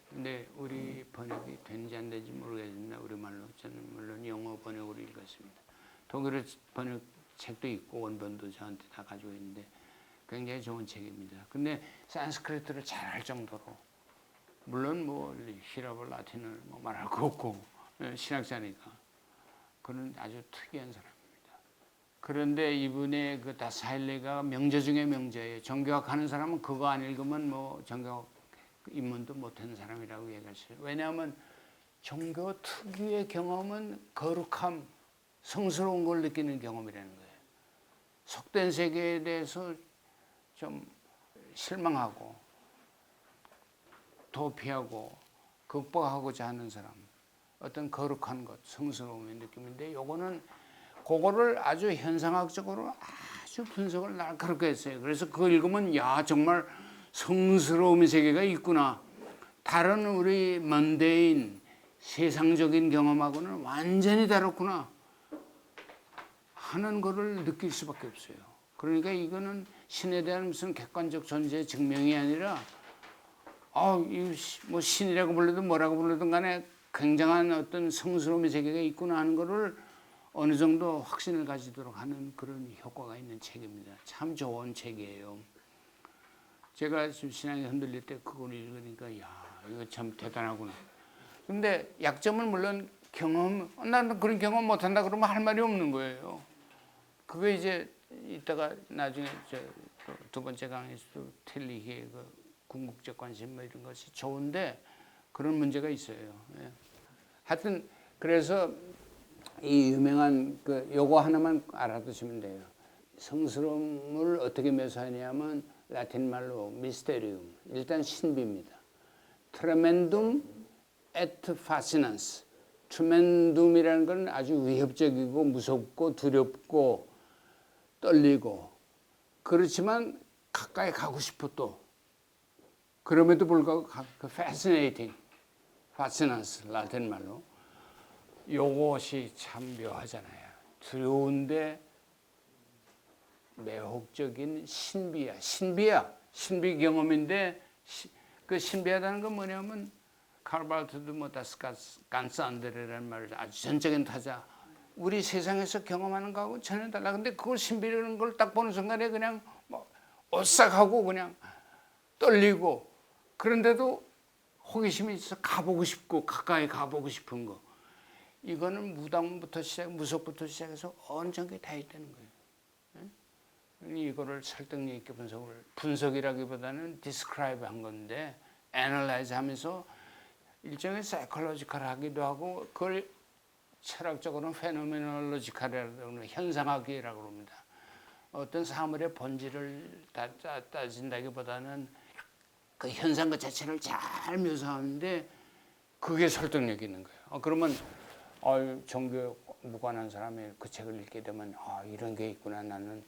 근데 우리 번역이 되는지 안 되는지 모르겠습니다. 우리말로 저는 물론 영어 번역으로 읽었습니다. 독일어 번역 책도 있고 원본도 저한테 다 가지고 있는데 굉장히 좋은 책입니다. 근데 산스크리트를 잘할 정도로 물론 뭐 히라볼 라틴을 뭐 말할 거 없고 신학자니까 그는 아주 특이한 사람입니다. 그런데 이분의 그 다사일레가 명제 중에 명제예요. 종교학 하는 사람은 그거 안 읽으면 뭐 종교학 입문도 못하는 사람이라고 얘기했어요. 왜냐하면 종교 특유의 경험은 거룩함, 성스러운 걸 느끼는 경험이라는 거예요. 속된 세계에 대해서 좀 실망하고 도피하고 극복하고자 하는 사람, 어떤 거룩한 것, 성스러움의 느낌인데 요거는 그거를 아주 현상학적으로 아주 분석을 날카롭게 했어요. 그래서 그거 읽으면 야 정말 성스러움의 세계가 있구나. 다른 우리 먼데인 세상적인 경험하고는 완전히 다르구나 하는 거를 느낄 수밖에 없어요. 그러니까 이거는 신에 대한 무슨 객관적 존재의 증명이 아니라 뭐 신이라고 불러도 뭐라고 불러든 간에 굉장한 어떤 성스러움의 세계가 있구나 하는 거를 어느 정도 확신을 가지도록 하는 그런 효과가 있는 책입니다. 참 좋은 책이에요. 제가 지금 신앙이 흔들릴 때 그걸 읽으니까 야 이거 참 대단하구나. 근데 약점은 물론 나는 그런 경험 못한다 그러면 할 말이 없는 거예요. 그게 이제 이따가 나중에 두 번째 강의에서도 틸리히의 그 궁극적 관심 뭐 이런 것이 좋은데 그런 문제가 있어요. 예. 하여튼 그래서 이 유명한 그 요거 하나만 알아두시면 돼요. 성스러움을 어떻게 묘사하냐면 라틴 말로 미스테리움. 일단 신비입니다. 트레멘둠 et fascinans. 트레멘둠이라는 건 아주 위협적이고 무섭고 두렵고 떨리고 그렇지만 가까이 가고 싶어 또 그럼에도 불구하고 그 fascinating, fascinans 라틴 말로 요것이 참 묘하잖아요. 두려운데 매혹적인 신비야. 신비 경험인데 그 신비하다는 건 뭐냐면 카르발트도 뭐 다스 간스 안드레라는 말을 아주 전적인 타자. 우리 세상에서 경험하는 거하고 전혀 달라. 근데 그걸 신비라는 걸 딱 보는 순간에 그냥 뭐 오싹하고 그냥 떨리고 그런데도 호기심이 있어 가보고 싶고 가까이 가보고 싶은 거. 이거는 무당부터 무속부터 시작해서 어느 정도에 다 있다는 거예요. 이거를 설득력 있게 분석이라기보다는 describe 한 건데 analyze 하면서 일종의 psychological 하기도 하고 그걸 철학적으로는 phenomenological이라고 현상학이라고 합니다. 어떤 사물의 본질을 따진다기보다는 그 현상 그 자체를 잘 묘사하는데 그게 설득력 있는 거예요. 그러면 종교에 무관한 사람이 그 책을 읽게 되면 이런 게 있구나 나는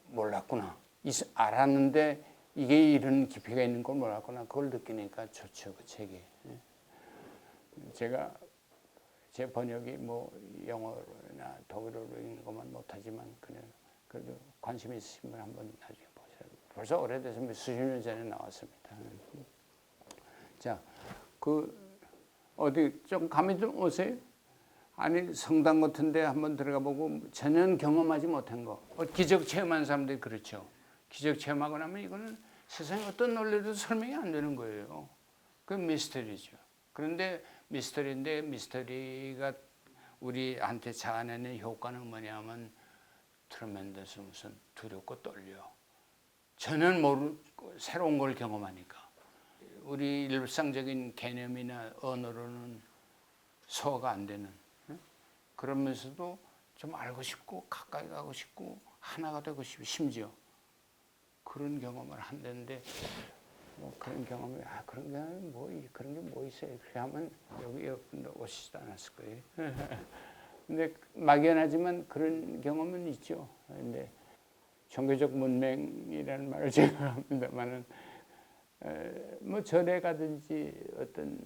몰랐구나. 알았는데 이게 이런 깊이가 있는 걸 몰랐구나. 그걸 느끼니까 좋죠, 그 책이. 제가 제 번역이 뭐 영어나 독일어로 읽는 것만 못하지만 그래도 관심 있으신 분 한번 나중에 보세요. 벌써 오래돼서 수십 년 전에 나왔습니다. 자, 어디 좀 감이 좀 오세요? 아니 성당 같은데 한번 들어가 보고 전혀 경험하지 못한 거 기적 체험한 사람들이 그렇죠. 기적 체험하고 나면 이거는 세상에 어떤 논리도 설명이 안 되는 거예요. 그 미스터리죠. 그런데 미스터리인데 미스터리가 우리한테 자아내는 효과는 뭐냐면 트레멘더스 무슨 두렵고 떨려. 전혀 모르고 새로운 걸 경험하니까. 우리 일상적인 개념이나 언어로는 소화가 안 되는 그러면서도 좀 알고 싶고 가까이 가고 싶고 하나가 되고 싶고 심지어 그런 경험을 한다는데 뭐 그런 경험이 그런 경험이 그런 게 뭐 있어요? 그렇게 하면 여기 오시지도 않았을 거예요. 근데 막연하지만 그런 경험은 있죠. 근데 종교적 문맹이라는 말을 제가 합니다만은 뭐 절에 가든지 어떤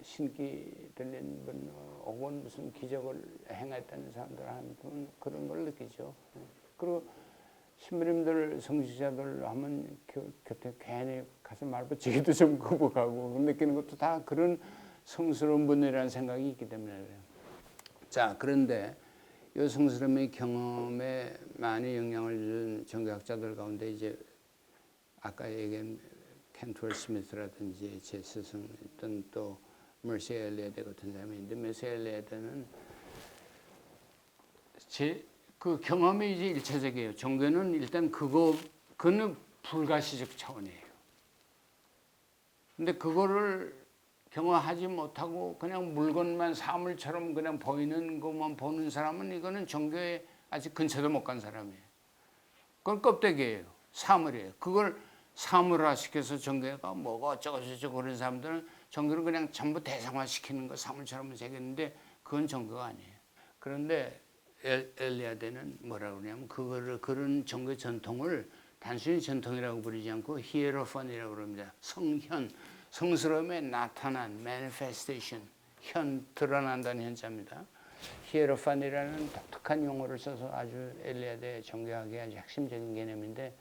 신기 들린 분 혹은 무슨 기적을 행했다는 사람들한테는 그런 걸 느끼죠. 그리고 신부님들 성지자들 하면 곁에 괜히 가서 말 붙이기도 좀 거북하고 느끼는 것도 다 그런 성스러운 분이라는 생각이 있기 때문에 그래요. 자, 그런데 이 성스러움의 경험에 많이 영향을 준 종교학자들 가운데 이제 아까 얘기한 켄트웰 스미스라든지 제 스승이었던 또 머시 엘리어드 같은 사람이 있는데 머시 엘리어드는 그 경험이 이제 일차적이에요. 종교는 일단 그는 불가시적 차원이에요. 근데 그거를 경험하지 못하고 그냥 물건만 사물처럼 그냥 보이는 것만 보는 사람은 이거는 종교에 아직 근처도 못 간 사람이에요. 그건 껍데기예요. 사물이에요. 그걸 사물화 시켜서 종교가 뭐가 어쩌고저쩌고 그런 사람들은 종교를 그냥 전부 대상화 시키는 거 사물처럼 새겼는데 그건 종교가 아니에요. 그런데 엘리아드는 뭐라고 그러냐면 그런 종교 전통을 단순히 전통이라고 부르지 않고 히에로판이라고 그럽니다. 성스러움에 나타난 manifestation, 드러난다는 현자입니다. 히에로판이라는 독특한 용어를 써서 아주 엘리아드의 종교학의 아주 핵심적인 개념인데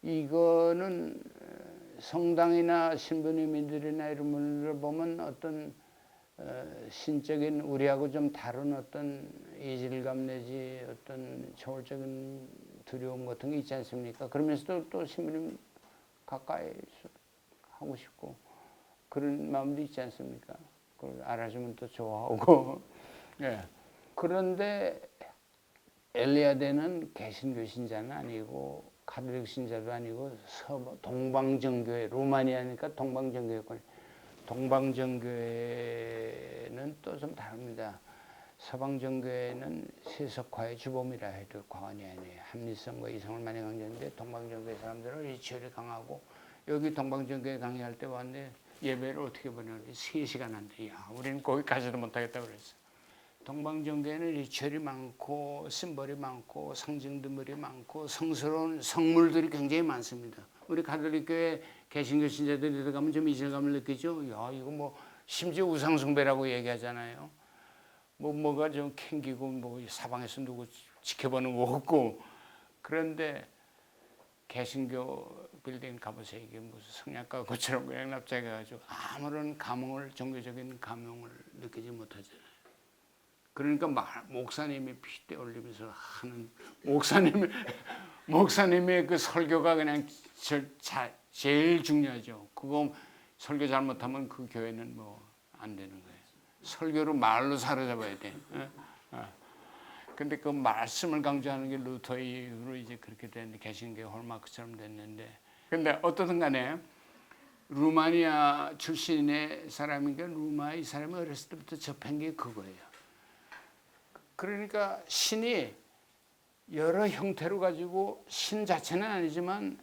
이거는 성당이나 신부님들이나 이런 분들을 보면 어떤 신적인 우리하고 좀 다른 어떤 이질감 내지 어떤 초월적인 두려움 같은 게 있지 않습니까? 그러면서도 또 신부님 가까이 하고 싶고 그런 마음도 있지 않습니까? 그걸 알아주면 또 좋아하고 예. 그런데 엘리야대는 개신교 신자는 아니고 가톨릭 신자도 아니고 동방정교회 루마니아니까 동방정교회권 동방정교회는 또 좀 다릅니다. 서방정교회는 세속화의 주범이라 해도 과언이 아니에요. 합리성과 이성을 많이 강조하는데 동방정교회 사람들은 리추얼이 강하고 여기 동방정교회 강의할 때 왔는데 예배를 어떻게 보냐면 3시간 한대. 야, 우리는 거기까지도 못하겠다고 그랬어. 동방정교회는 리추얼이 많고 심벌이 많고 상징들이 많고 성스러운 성물들이 굉장히 많습니다. 우리 가톨릭교회 개신교 신자들이 들어가면 좀 이질감을 느끼죠. 야, 이거 뭐 심지어 우상숭배라고 얘기하잖아요. 뭐가 좀 캥기고 뭐 사방에서 누구 지켜보는 거 없고. 그런데 개신교 빌딩 가보세요. 이게 무슨 성냥가 것처럼 그냥 납작해가지고 아무런 감흥을 종교적인 감흥을 느끼지 못하잖아요. 그러니까 목사님이 피대 올리면서 하는 목사님의 그 설교가 그냥 제일 중요하죠. 그거 설교 잘못하면 그 교회는 뭐 안 되는 거예요. 설교로 말로 사로잡아야 돼. 근데 그 말씀을 강조하는 게 루터 이후로 이제 그렇게 됐는데 개신교 홀마크처럼 됐는데 근데 어떻든 간에 루마니아 출신의 사람이니까 이 사람이 어렸을 때부터 접한 게 그거예요. 그러니까 신이 여러 형태로 가지고 신 자체는 아니지만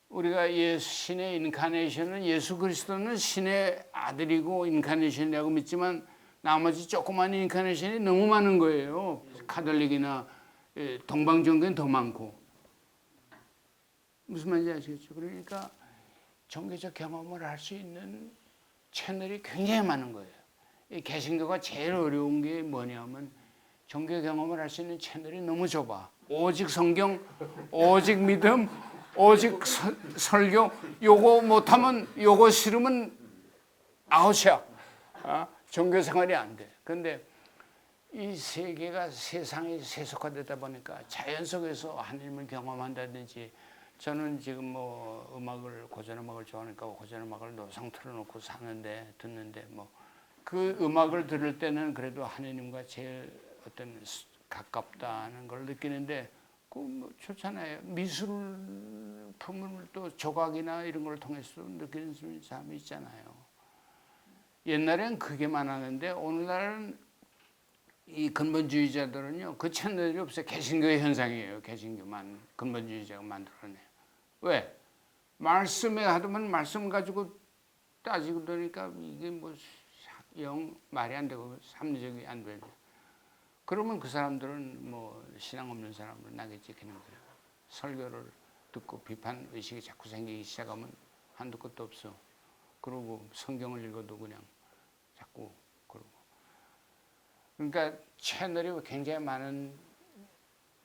우리가 신의 인카네이션은 예수 그리스도는 신의 아들이고 인카네이션이라고 믿지만 나머지 조그만 인카네이션이 너무 많은 거예요. 가톨릭이나 동방정교는 더 많고. 무슨 말인지 아시겠죠? 그러니까 종교적 경험을 할 수 있는 채널이 굉장히 많은 거예요. 이 개신교가 제일 어려운 게 뭐냐면 종교 경험을 할 수 있는 채널이 너무 좁아. 오직 성경, 오직 믿음, 오직 설교. 요거 못하면 요거 싫으면 아웃이야. 종교 생활이 안 돼. 그런데 이 세계가 세상이 세속화되다 보니까 자연 속에서 하나님을 경험한다든지 저는 지금 뭐 고전 음악을 좋아하니까 고전 음악을 노상 틀어놓고 듣는데 뭐 그 음악을 들을 때는 그래도 하나님과 제일 어떤 가깝다는 걸 느끼는데 그 뭐 좋잖아요. 미술품을 또 조각이나 이런 걸 통해서 느끼는 사람이 있잖아요. 옛날엔 그게 많았는데 오늘날은 이 근본주의자들은요 그 채널이 없어요. 개신교의 현상이에요. 개신교만 근본주의자가 만들어내요. 왜? 말씀에 하더만 말씀 가지고 따지고 그러니까 이게 뭐 영 말이 안 되고 합리적이 안 되죠. 그러면 그 사람들은 뭐 신앙 없는 사람을 나게 찍히는 거예요. 설교를 듣고 비판 의식이 자꾸 생기기 시작하면 한두 끝도 없어. 그러고 성경을 읽어도 그냥 자꾸 그러고. 그러니까 채널이 굉장히 많은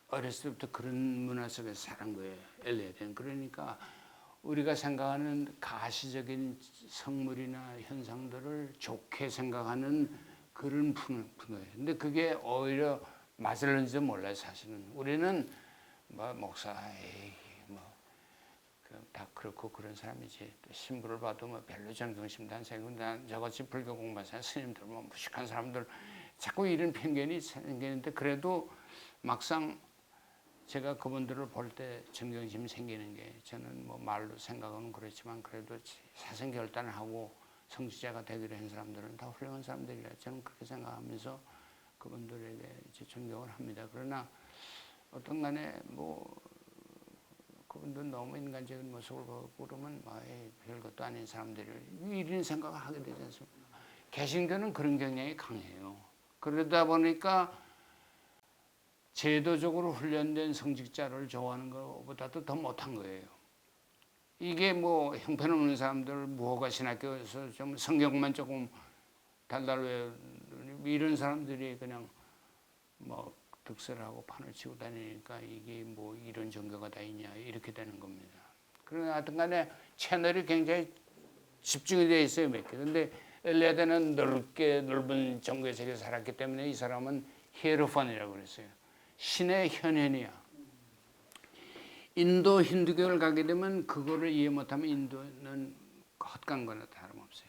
어렸을 때부터 그런 문화 속에서 살은 거예요. 엘리야는. 그러니까 우리가 생각하는 가시적인 성물이나 현상들을 좋게 생각하는 그런 푸는 거예요. 근데 그게 오히려 맞을는지도 몰라요, 사실은. 우리는 뭐 목사, 다 그렇고 그런 사람이지. 또 신부를 봐도 뭐 별로 정성심도 안 생기고, 저같이 불교 공부한 사람, 스님들, 뭐 무식한 사람들, 자꾸 이런 편견이 생기는데, 그래도 막상 제가 그분들을 볼 때 정경심이 생기는 게, 저는 뭐 말로 생각은 그렇지만, 그래도 사생결단을 하고 성지자가 되기로 한 사람들은 다 훌륭한 사람들이라 저는 그렇게 생각하면서 그분들에게 이제 존경을 합니다. 그러나 어떤 간에 뭐 그분들 너무 인간적인 모습을 보고 그러면 별것도 아닌 사람들이 이런 생각을 하게 되지 않습니까? 개신교는 그런 경향이 강해요. 그러다 보니까 제도적으로 훈련된 성직자를 좋아하는 것보다도 더 못한 거예요. 이게 뭐 형편없는 사람들 무허가 신학교에서 좀 성경만 조금 달달 외우는 이런 사람들이 그냥 뭐 득설하고 판을 치고 다니니까 이게 뭐 이런 종교가 다 있냐 이렇게 되는 겁니다. 그러나 하여튼 간에 채널이 굉장히 집중이 되어 있어요, 몇 개. 근데 엘리야드는 넓은 종교 세계에 살았기 때문에 이 사람은 히에로판이라고 그랬어요. 신의 현현이야. 인도 힌두교를 가게 되면 그거를 이해 못하면 인도는 헛간 거나 다름없어요.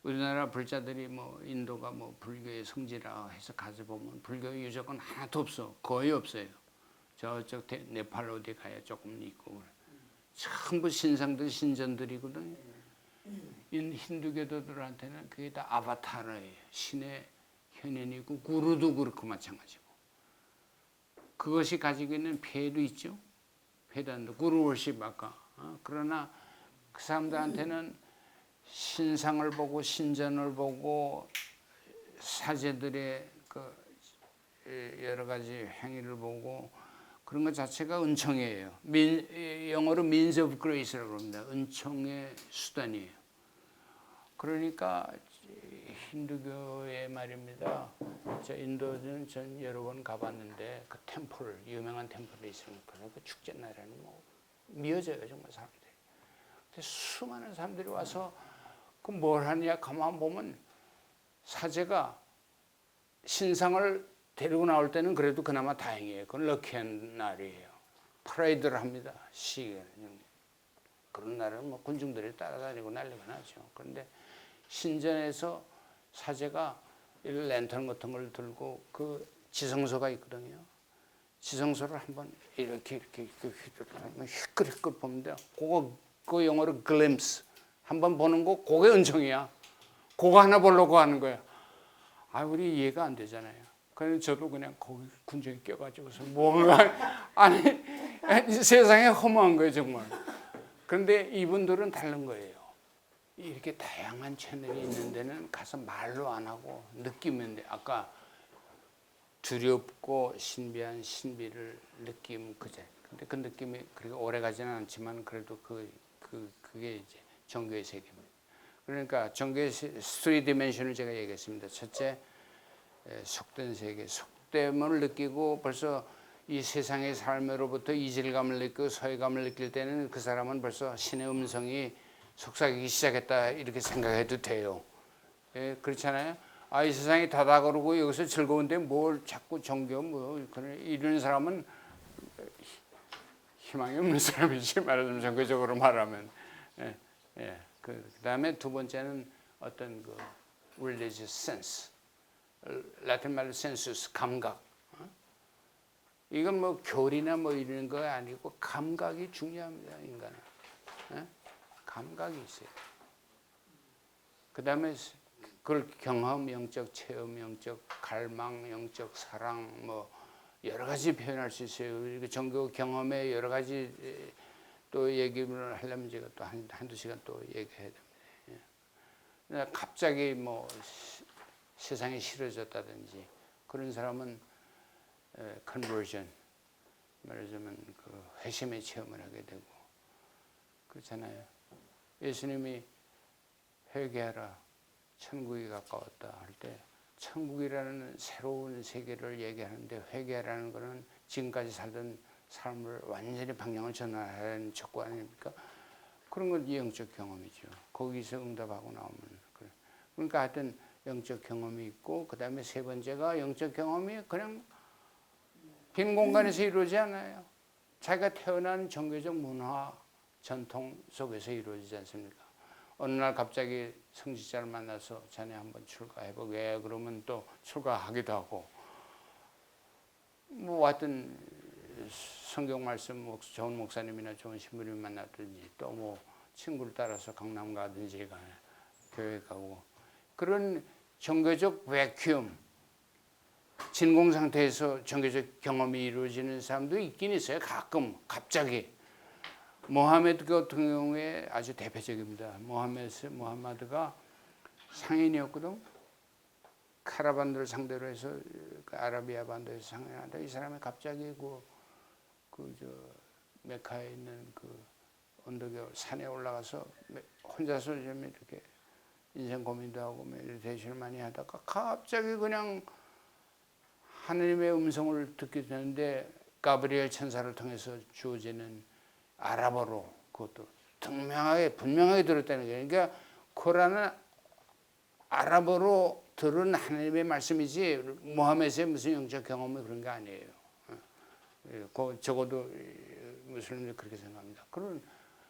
우리나라 불자들이 뭐 인도가 뭐 불교의 성지라 해서 가서 보면 불교의 유적은 하나도 없어. 거의 없어요. 저쪽 네팔 어디 가야 조금 있고 전부 신상들 신전들이거든요. 힌두교도들한테는 그게 다 아바타라예요. 신의 현현이고 구루도 그렇고 마찬가지고. 그것이 가지고 있는 폐도 있죠. 회단도 구루월십 아까. 그러나 그 사람들한테는 신상을 보고 신전을 보고 사제들의 그 여러 가지 행위를 보고 그런 것 자체가 은총이에요. 영어로 means of grace라고 합니다. 은총의 수단이에요. 그러니까 힌두교의 말입니다. 저 인도는 전 여러 번 가봤는데 그 템플 유명한 템플이 있으니까 그 축제 날에는 뭐 미어져요 정말 사람들이. 근데 수많은 사람들이 와서 그 뭘 하냐 가만 보면 사제가 신상을 데리고 나올 때는 그래도 그나마 다행이에요. 그건 럭키한 날이에요. 프레이드를 합니다. 시계 그런 날은 뭐 군중들이 따라다니고 난리가 나죠. 그런데 신전에서 사제가 랜턴 같은 걸 들고 그 지성소가 있거든요. 지성소를 한번 이렇게 휘두르면 희끌희끌 보는데 그거 영어로 glimpse 한번 보는 거 그게 은총이야. 그거 하나 보려고 하는 거야. 아 우리 이해가 안 되잖아요. 그래서 저도 그냥 거기 군중에 껴가지고서 뭔가 아니 세상에 허무한 거예요 정말. 그런데 이분들은 다른 거예요. 이렇게 다양한 채널이 있는 데는 가서 말로 안 하고 느끼면 돼. 아까 두렵고 신비한 신비를 느낌 그제. 근데 그 느낌이 그렇게 오래 가지는 않지만 그래도 그게 이제 종교의 세계입니다. 그러니까 종교의 3디멘션을 제가 얘기했습니다. 첫째, 속된 세계, 속됨을 느끼고 벌써 이 세상의 삶으로부터 이질감을 느끼고 소외감을 느낄 때는 그 사람은 벌써 신의 음성이 속삭이기 시작했다 이렇게 생각해도 돼요. 예, 그렇잖아요. 아, 이 세상이 다다 그러고 여기서 즐거운데 뭘 자꾸 종교 뭐 이런 사람은 희망이 없는 사람이지 말하자면 종교적으로 말하면. 예, 예. 그다음에 두 번째는 어떤 그 religious sense, 라틴 말로 sensus 감각. 이건 뭐 교리나 뭐 이런 거 아니고 감각이 중요합니다 인간은. 예? 감각이 있어요. 그 다음에 그걸 경험, 영적 체험, 영적 갈망, 영적 사랑 뭐 여러 가지 표현할 수 있어요. 종교 경험에 여러 가지 또 얘기를 하려면 제가 또 한두 시간 또 얘기해야 됩니다. 예. 갑자기 뭐 세상이 싫어졌다든지 그런 사람은 conversion 말하자면 그 회심의 체험을 하게 되고 그렇잖아요. 예수님이 회개하라 천국이 가까웠다 할 때 천국이라는 새로운 세계를 얘기하는데 회개하라는 것은 지금까지 살던 삶을 완전히 방향을 전환하는 척구 아닙니까? 그런 건 영적 경험이죠. 거기서 응답하고 나오면 그래. 그러니까 하여튼 영적 경험이 있고 그 다음에 세 번째가 영적 경험이 그냥 빈 공간에서 이루어지지 않아요. 자기가 태어난 종교적 문화 전통 속에서 이루어지지 않습니까? 어느 날 갑자기 성직자를 만나서 자네 한번 출가해보게. 왜? 그러면 또 출가하기도 하고 뭐 하여튼 성경 말씀 좋은 목사님이나 좋은 신부님 만났든지 또 뭐 친구를 따라서 강남 가든지 교회 가고 그런 종교적 베큐움 진공 상태에서 종교적 경험이 이루어지는 사람도 있긴 있어요. 가끔 갑자기 모하메드 같은 경우에 아주 대표적입니다. 모하메드가 상인이었거든. 카라반들을 상대로 해서 아라비아 반도에서 상인하다 이 사람이 갑자기 메카에 있는 그 언덕에 산에 올라가서 혼자서 좀 이렇게 인생 고민도 하고 메디테이션을 많이 하다가 갑자기 그냥 하느님의 음성을 듣게 되는데 가브리엘 천사를 통해서 주어지는 아랍어로 그것도 분명하게 들었다는 거예요. 그러니까 코란은 아랍어로 들은 하나님의 말씀이지 모하메스의 무슨 영적 경험이 그런 게 아니에요. 적어도 무슬림들 그렇게 생각합니다.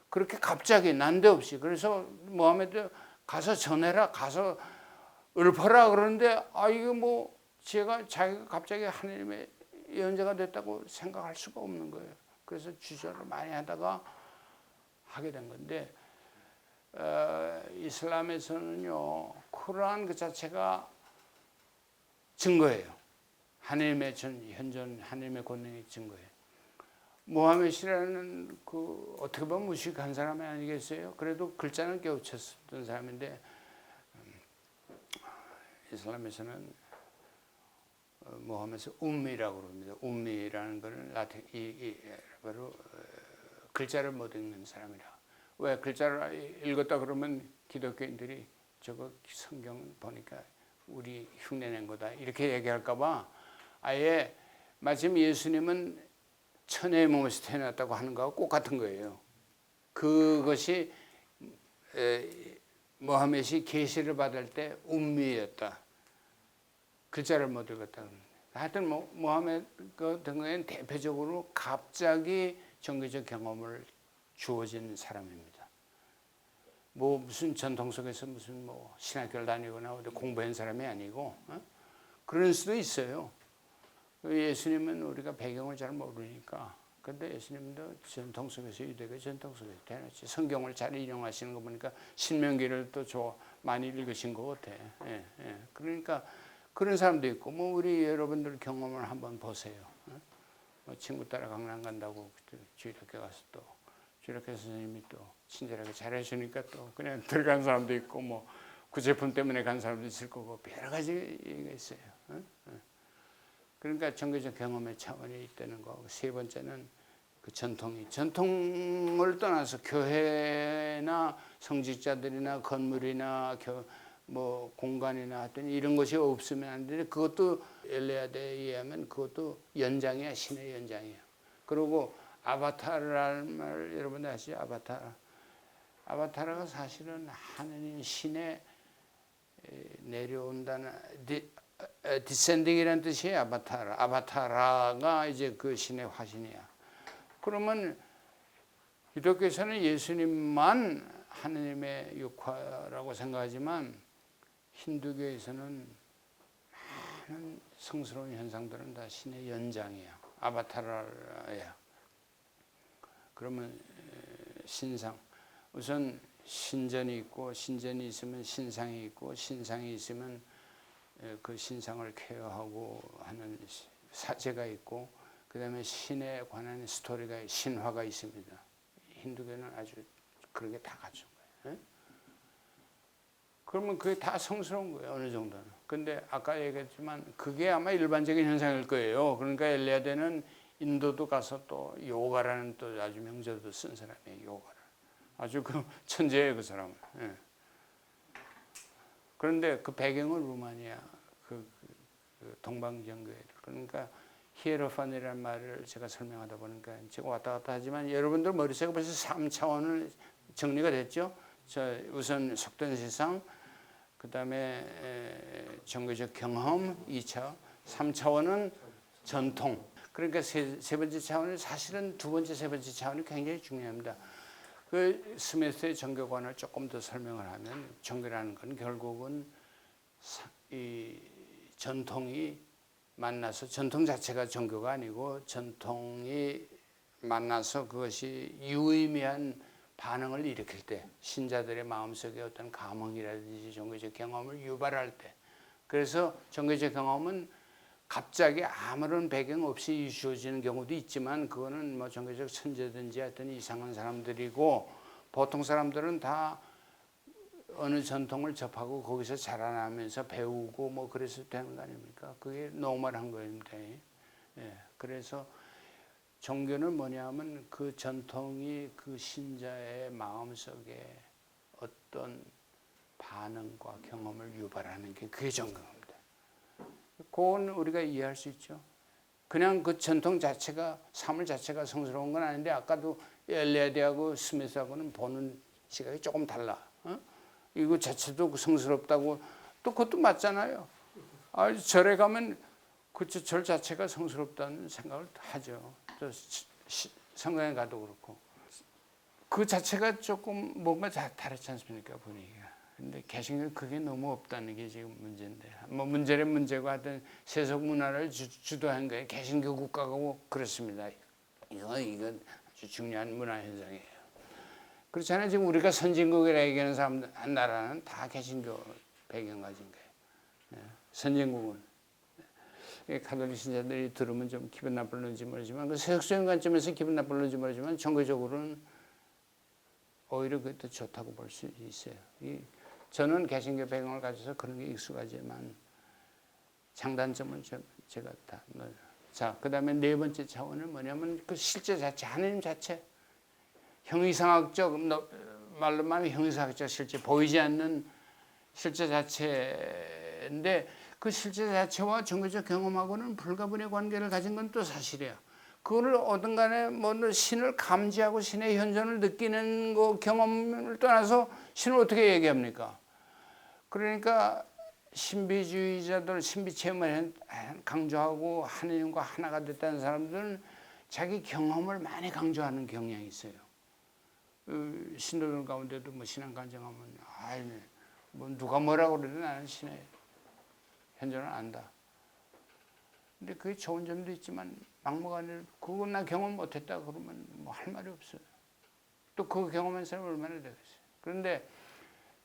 그렇게 갑자기 난데없이 그래서 모하메드 가서 전해라 가서 읊어라 그러는데 이거 뭐 자기가 갑자기 하나님의 예언자가 됐다고 생각할 수가 없는 거예요. 그래서 주저를 많이 하다가 하게 된 건데 이슬람에서는요 쿠란 그 자체가 증거예요. 하나님의 현존 하나님의 권능의 증거예요. 모하메드라는 그 어떻게 보면 무식한 사람이 아니겠어요? 그래도 글자는 깨우쳤던 사람인데 이슬람에서는 모하메드 um미라고 그럽니다. um미라는 것은 바로 글자를 못 읽는 사람이라. 왜 글자를 읽었다 그러면 기독교인들이 저거 성경 보니까 우리 흉내낸 거다 이렇게 얘기할까봐 아예 마침 예수님은 천의 몸에서 태어났다고 하는 거하고 똑같은 거예요. 그것이 모하메드이 계시를 받을 때 um미였다. 글자를 못 읽었다. 하여튼 모하메드 같은 경우에는 대표적으로 갑자기 종교적 경험을 주어진 사람입니다. 뭐 무슨 전통 속에서 무슨 뭐 신학교를 다니거나 어디 공부한 사람이 아니고 그럴 수도 있어요. 예수님은 우리가 배경을 잘 모르니까. 근데 예수님도 전통 속에서 유대교 전통 속에서 태어났지. 성경을 잘 인용하시는 거 보니까 신명기를 또 많이 읽으신 것 같아. 그러니까 그런 사람도 있고 뭐 우리 여러분들 경험을 한번 보세요. 뭐 친구 따라 강남 간다고 주일학교 가서 또 주일학교 선생님이 또 친절하게 잘해주니까 또 그냥 들어간 사람도 있고 뭐 그 제품 때문에 간 사람도 있을 거고 여러 가지 얘기가 있어요. 그러니까 종교적 경험의 차원이 있다는 거. 세 번째는 그 전통을 떠나서 교회나 성직자들이나 건물이나 뭐 공간이나 하여튼 이런 것이 없으면 안 되는데 그것도 엘레아드에 의하면 그것도 연장이야. 신의 연장이야. 그리고 아바타라는 말 여러분들 아시죠? 아바타라가 사실은 하느님 신의 내려온다는 디센딩이라는 뜻이에요. 아바타라가 이제 그 신의 화신이야. 그러면 기독교에서는 예수님만 하느님의 육화라고 생각하지만 힌두교에서는 많은 성스러운 현상들은 다 신의 연장이야. 아바타라야. 그러면 신상. 우선 신전이 있고 신전이 있으면 신상이 있고 신상이 있으면 그 신상을 케어하고 하는 사제가 있고 그 다음에 신에 관한 스토리가 신화가 있습니다. 힌두교는 아주 그런 게 다 갖춘 거예요. 그러면 그게 다 성스러운 거예요. 어느 정도는. 근데 아까 얘기했지만 그게 아마 일반적인 현상일 거예요. 그러니까 엘레아드는 인도도 가서 또 요가라는 또 아주 명제도 쓴 사람이에요. 요가를. 아주 그 천재예요. 그 사람은. 그런데 그 배경은 루마니아 그 동방정교회들. 그러니까 히에로판이라는 말을 제가 설명하다 보니까 제가 왔다 갔다 하지만 여러분들 머릿속에 벌써 3차원을 정리가 됐죠. 우선 속된 세상, 그 다음에 종교적 경험 2차, 3차원은 전통. 그러니까 세 번째 차원은 사실은 두 번째, 세 번째 차원이 굉장히 중요합니다. 그 스미스의 종교관을 조금 더 설명을 하면 종교라는 건 결국은 이 전통이 만나서 전통 자체가 종교가 아니고 전통이 만나서 그것이 유의미한 반응을 일으킬 때 신자들의 마음속에 어떤 감흥이라든지 종교적 경험을 유발할 때 그래서 종교적 경험은 갑자기 아무런 배경 없이 이루어지는 경우도 있지만 그거는 뭐 종교적 천재든지 하여튼 이상한 사람들이고 보통 사람들은 다 어느 전통을 접하고 거기서 자라나면서 배우고 뭐 그래서 되는 거 아닙니까? 그게 노멀한 거입니다. 그래서 종교는 뭐냐면 그 전통이 그 신자의 마음속에 어떤 반응과 경험을 유발하는 게 그게 종교입니다. 그건 우리가 이해할 수 있죠. 그냥 그 전통 자체가 사물 자체가 성스러운 건 아닌데 아까도 엘레아드하고 스미스하고는 보는 시각이 조금 달라. 이거 자체도 성스럽다고 또 그것도 맞잖아요. 절에 가면 그쵸, 절 자체가 성스럽다는 생각을 하죠. 또 성당에 가도 그렇고 그 자체가 조금 뭔가 다르지 않습니까, 분위기가. 근데 개신교는 그게 너무 없다는 게 지금 문제인데, 뭐 문제는 문제고 하여튼 세속 문화를 주도한 거예요. 개신교 국가고 그렇습니다. 이건 아주 중요한 문화 현상이에요. 그렇잖아요. 지금 우리가 선진국이라 얘기하는 사람 한 나라는 다 개신교 배경 가진 거예요. 선진국은. 가톨릭 신자들이 들으면 좀 기분 나쁠는지 모르지만 그 세속적인 관점에서 기분 나쁠는지 모르지만 종교적으로는 오히려 그것도 좋다고 볼 수 있어요. 저는 개신교 배경을 가져서 그런 게 익숙하지만 장단점은 제가 다. 자, 그 다음에 네 번째 차원은 뭐냐면 그 실제 자체, 하나님 자체. 형이상학적, 말로만 형이상학적 실제, 보이지 않는 실제 자체인데 그 실제 자체와 종교적 경험하고는 불가분의 관계를 가진 건 또 사실이야. 그거를 어떤 간에 뭐 신을 감지하고 신의 현존을 느끼는 거 경험을 떠나서 신을 어떻게 얘기합니까? 그러니까 신비주의자들, 신비 체험을 강조하고 하느님과 하나가 됐다는 사람들은 자기 경험을 많이 강조하는 경향이 있어요. 신도들 가운데도 뭐 신앙 간증하면 뭐 누가 뭐라고 그래도 나는 신의 현존을 안다. 근데 그게 좋은 점도 있지만 막무가내로 그건 나 경험 못했다 그러면 뭐 할 말이 없어요. 또 그 경험한 사람이 얼마나 되겠어요. 그런데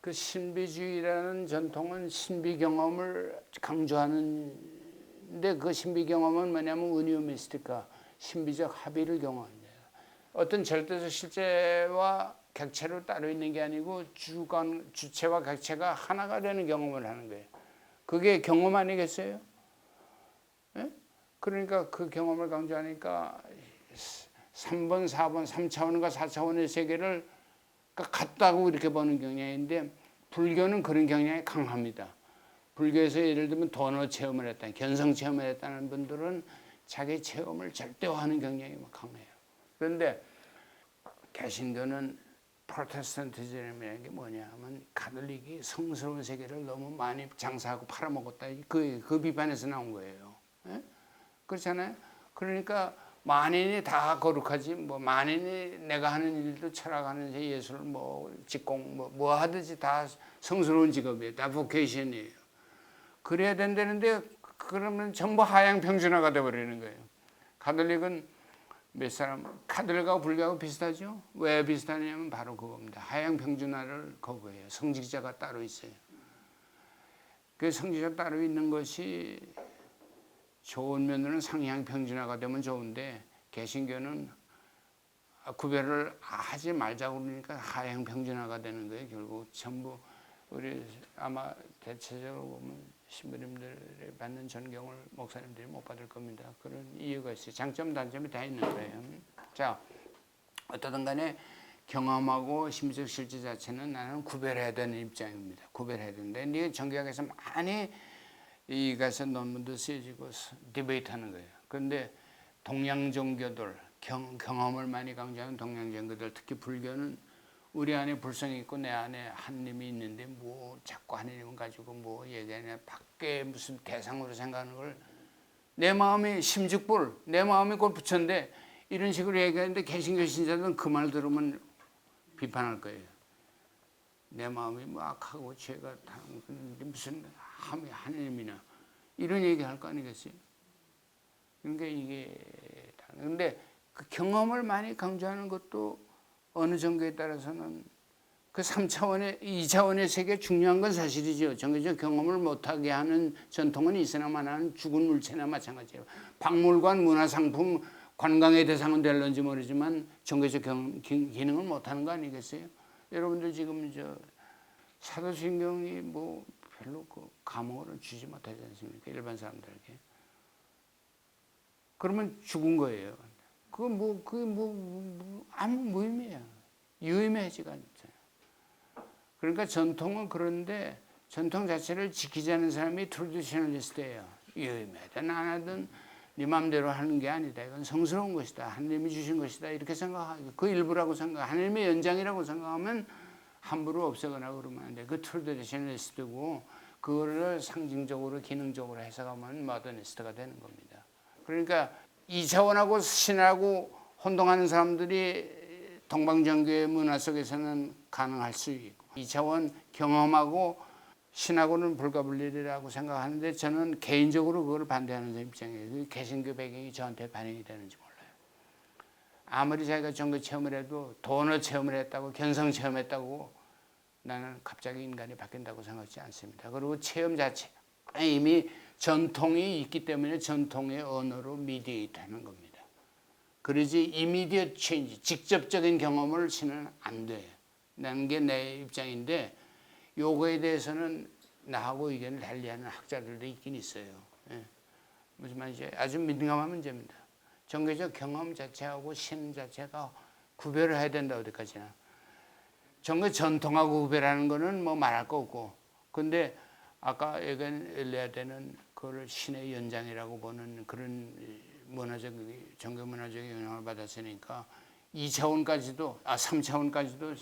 그 신비주의라는 전통은 신비 경험을 강조하는데 그 신비 경험은 뭐냐면 운이오 미스티카, 신비적 합의를 경험합니다. 어떤 절대적 실제와 객체로 따로 있는 게 아니고 주체와 객체가 하나가 되는 경험을 하는 거예요. 그게 경험 아니겠어요? 예? 그러니까 그 경험을 강조하니까 3번, 4번, 3차원과 4차원의 세계를 같다고 이렇게 보는 경향인데 불교는 그런 경향이 강합니다. 불교에서 예를 들면 도너 체험을 했다, 견성 체험을 했다는 분들은 자기 체험을 절대화하는 경향이 강해요. 그런데 개신교는 프로테스탄티즘이라는 게 뭐냐 하면 가톨릭이 성스러운 세계를 너무 많이 장사하고 팔아먹었다. 그 비판에서 나온 거예요. 예? 그렇잖아요. 그러니까 만인이 다 거룩하지 뭐 만인이 내가 하는 일도 철학하는 예술 뭐 직공 뭐 하든지 다 성스러운 직업이에요. 다 보케이션이에요. 그래야 된다는데 그러면 전부 하향 평준화가 돼버리는 거예요. 가톨릭은 몇 사람 카톨릭하고 불교하고 비슷하죠? 왜 비슷하냐면 바로 그겁니다. 하향 평준화를 거부해요. 성직자가 따로 있어요. 그 성직자 따로 있는 것이 좋은 면으로는 상향 평준화가 되면 좋은데 개신교는 구별을 하지 말자고 그러니까 하향 평준화가 되는 거예요. 결국 전부 우리 아마 대체적으로 보면 신부님들이 받는 존경을 목사님들이 못 받을 겁니다. 그런 이유가 있어요. 장점 단점이 다 있는 거예요. 자, 어떠든 간에 경험하고 심리적 실제 자체는 나는 구별해야 되는 입장입니다. 구별해야 되는데 이게 정교학에서 많이 이것에 논문도 쓰여지고 디베이트하는 거예요. 그런데 동양 종교들 경험을 많이 강조하는 동양 종교들 특히 불교는 우리 안에 불성이 있고 내 안에 하느님이 있는데 뭐 자꾸 하느님을 가지고 뭐 얘기하냐 밖에 무슨 대상으로 생각하는 걸 내 마음이 심죽불 내 마음이 그걸 부처인데 이런 식으로 얘기하는데 개신교 신자들은 그 말 들으면 비판할 거예요. 내 마음이 뭐 악하고 죄가 무슨 하느님이나 이런 얘기할 거 아니겠어요? 그러니까 이게 근데 그 경험을 많이 강조하는 것도 어느 정도에 따라서는 그 3차원의 2차원의 세계 중요한 건 사실이죠. 정교적 경험을 못하게 하는 전통은 있으나마나는 죽은 물체나 마찬가지예요. 박물관, 문화상품, 관광의 대상은 될런지 모르지만 정교적 기능을 못하는 거 아니겠어요? 여러분들 지금 사도신경이 뭐 별로 그 감흥을 주지 못하지 않습니까? 일반 사람들에게. 그러면 죽은 거예요. 아무 무의미해요. 유의미하지가 않잖아요. 그러니까 전통은 그런데 전통 자체를 지키지 않는 사람이 트래디셔널리스트예요. 유의미하든 안 하든 네 마음대로 하는 게 아니다. 이건 성스러운 것이다. 하나님이 주신 것이다. 이렇게 생각하고 그 일부라고 생각, 하나님의 연장이라고 생각하면 함부로 없애거나 그러면 안 돼. 그 트래디셔널리스트고 그거를 상징적으로 기능적으로 해석하면 모더니스트가 되는 겁니다. 그러니까 2차원하고 신하고 혼동하는 사람들이 동방정교의 문화 속에서는 가능할 수 있고 2차원 경험하고 신하고는 불가분리라고 생각하는데 저는 개인적으로 그걸 반대하는 입장이에요. 개신교 배경이 저한테 반영이 되는지 몰라요. 아무리 자기가 종교 체험을 해도 도너 체험을 했다고 견성 체험했다고 나는 갑자기 인간이 바뀐다고 생각하지 않습니다. 그리고 체험 자체 이미 전통이 있기 때문에 전통의 언어로 미디에이트하는 겁니다. 그러지 이미디어트 체인지 직접적인 경험을 신은 안 돼. 라는 게 내 입장인데 요거에 대해서는 나하고 의견을 달리하는 학자들도 있긴 있어요. 예. 무슨 말인지 아주 민감한 문제입니다. 종교적 경험 자체하고 신 자체가 구별을 해야 된다 어디까지나. 종교 전통하고 구별하는 거는 뭐 말할 거 없고. 근데 아까 에겐 엘리아드는 그걸 신의 연장이라고 보는 그런 종교 문화적 영향을 받았으니까 2차원까지도 3차원까지도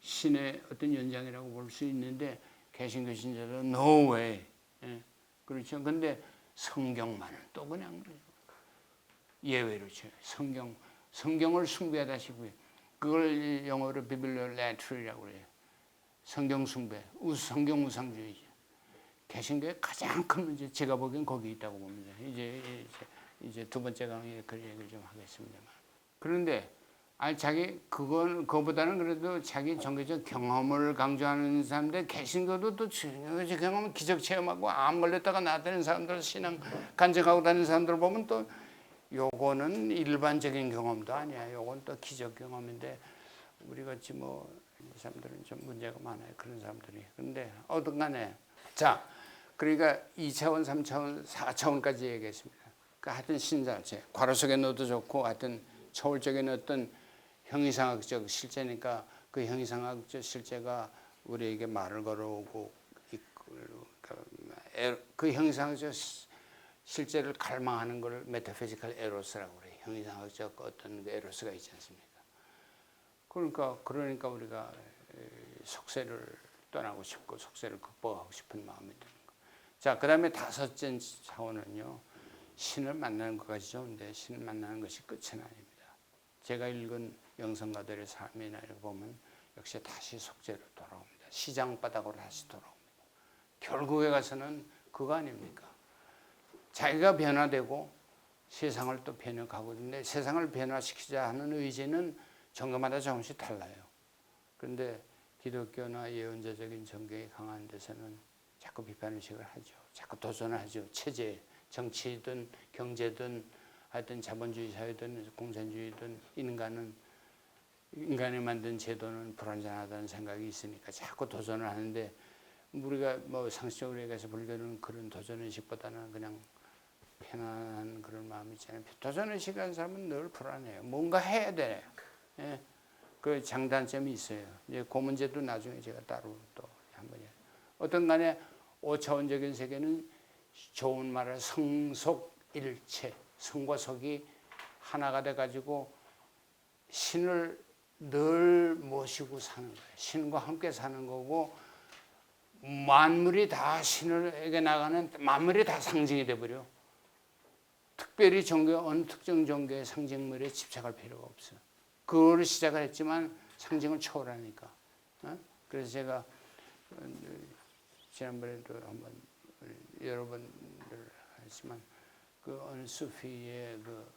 신의 어떤 연장이라고 볼 수 있는데 개신교 신자들은 no way. 예. 그렇죠. 근데 성경만은 또 그냥 예외로 쳐요. 성경을 숭배하다시피 그걸 영어로 비블리오레트리라고 그래요. 성경 숭배, 성경 우상주의죠. 개신교의 가장 큰 문제 제가 보기엔 거기 있다고 봅니다. 이제 두 번째 강의에 그 얘기를 좀 하겠습니다만. 그런데 그거보다는 그래도 자기 종교적 경험을 강조하는 사람들, 개신교도 또 종교적 경험을 기적 체험하고 암 걸렸다가 나타나는 사람들, 신앙 간증하고 다니는 사람들 보면 또 요거는 일반적인 경험도 아니야. 요건 또 기적 경험인데 우리 같이 이 사람들은 좀 문제가 많아요. 그런 사람들이. 근데 어떤 간에 자, 그러니까 2차원, 3차원, 4차원까지 얘기했습니다. 그러니까 하여튼 신자체, 괄호 속에 넣어도 좋고 하여튼 초월적인 어떤 형이상학적 실제니까 그 형이상학적 실제가 우리에게 말을 걸어오고 그 형이상학적 실제를 갈망하는 걸 메타피지컬 에로스라고 그래요. 형이상학적 어떤 에로스가 있지 않습니까? 그러니까 우리가 속세를 떠나고 싶고 속세를 극복하고 싶은 마음이 드는 거. 자, 그다음에 다섯째 차원은요. 신을 만나는 것까지 좋은데 신을 만나는 것이 끝은 아닙니다. 제가 읽은 영성가들의 삶이나 보면 역시 다시 속죄로 돌아옵니다. 시장바닥으로 다시 돌아옵니다. 결국에 가서는 그거 아닙니까? 자기가 변화되고 세상을 또 변혁하고 있는데 세상을 변화시키자 하는 의지는 종교마다 조금씩 달라요. 그런데 기독교나 예언자적인 종교에 강한 데서는 자꾸 비판의식을 하죠. 자꾸 도전을 하죠. 체제, 정치든 경제든 하여튼 자본주의 사회든 공산주의든 인간이 만든 제도는 불완전하다는 생각이 있으니까 자꾸 도전을 하는데 우리가 상식적으로 얘기해서 불교는 그런 도전의식보다는 그냥 편안한 그런 마음이 있잖아요. 도전의식 하는 사람은 늘 불안해요. 뭔가 해야 돼. 예. 그 장단점이 있어요. 이제 그 문제도 나중에 제가 따로 또 한번 어떤 간에 5차원적인 세계는 좋은 말을 성속일체, 성과 속이 하나가 돼가지고 신을 늘 모시고 사는 거예요. 신과 함께 사는 거고 만물이 다 신에게 나가는 만물이 다 상징이 돼버려. 특별히 어느 특정 종교의 상징물에 집착할 필요가 없어. 그거를 시작을 했지만 상징을 초월하니까. 그래서 제가 지난번에도 한번 여러 번들 했지만 그 어느 수피의 그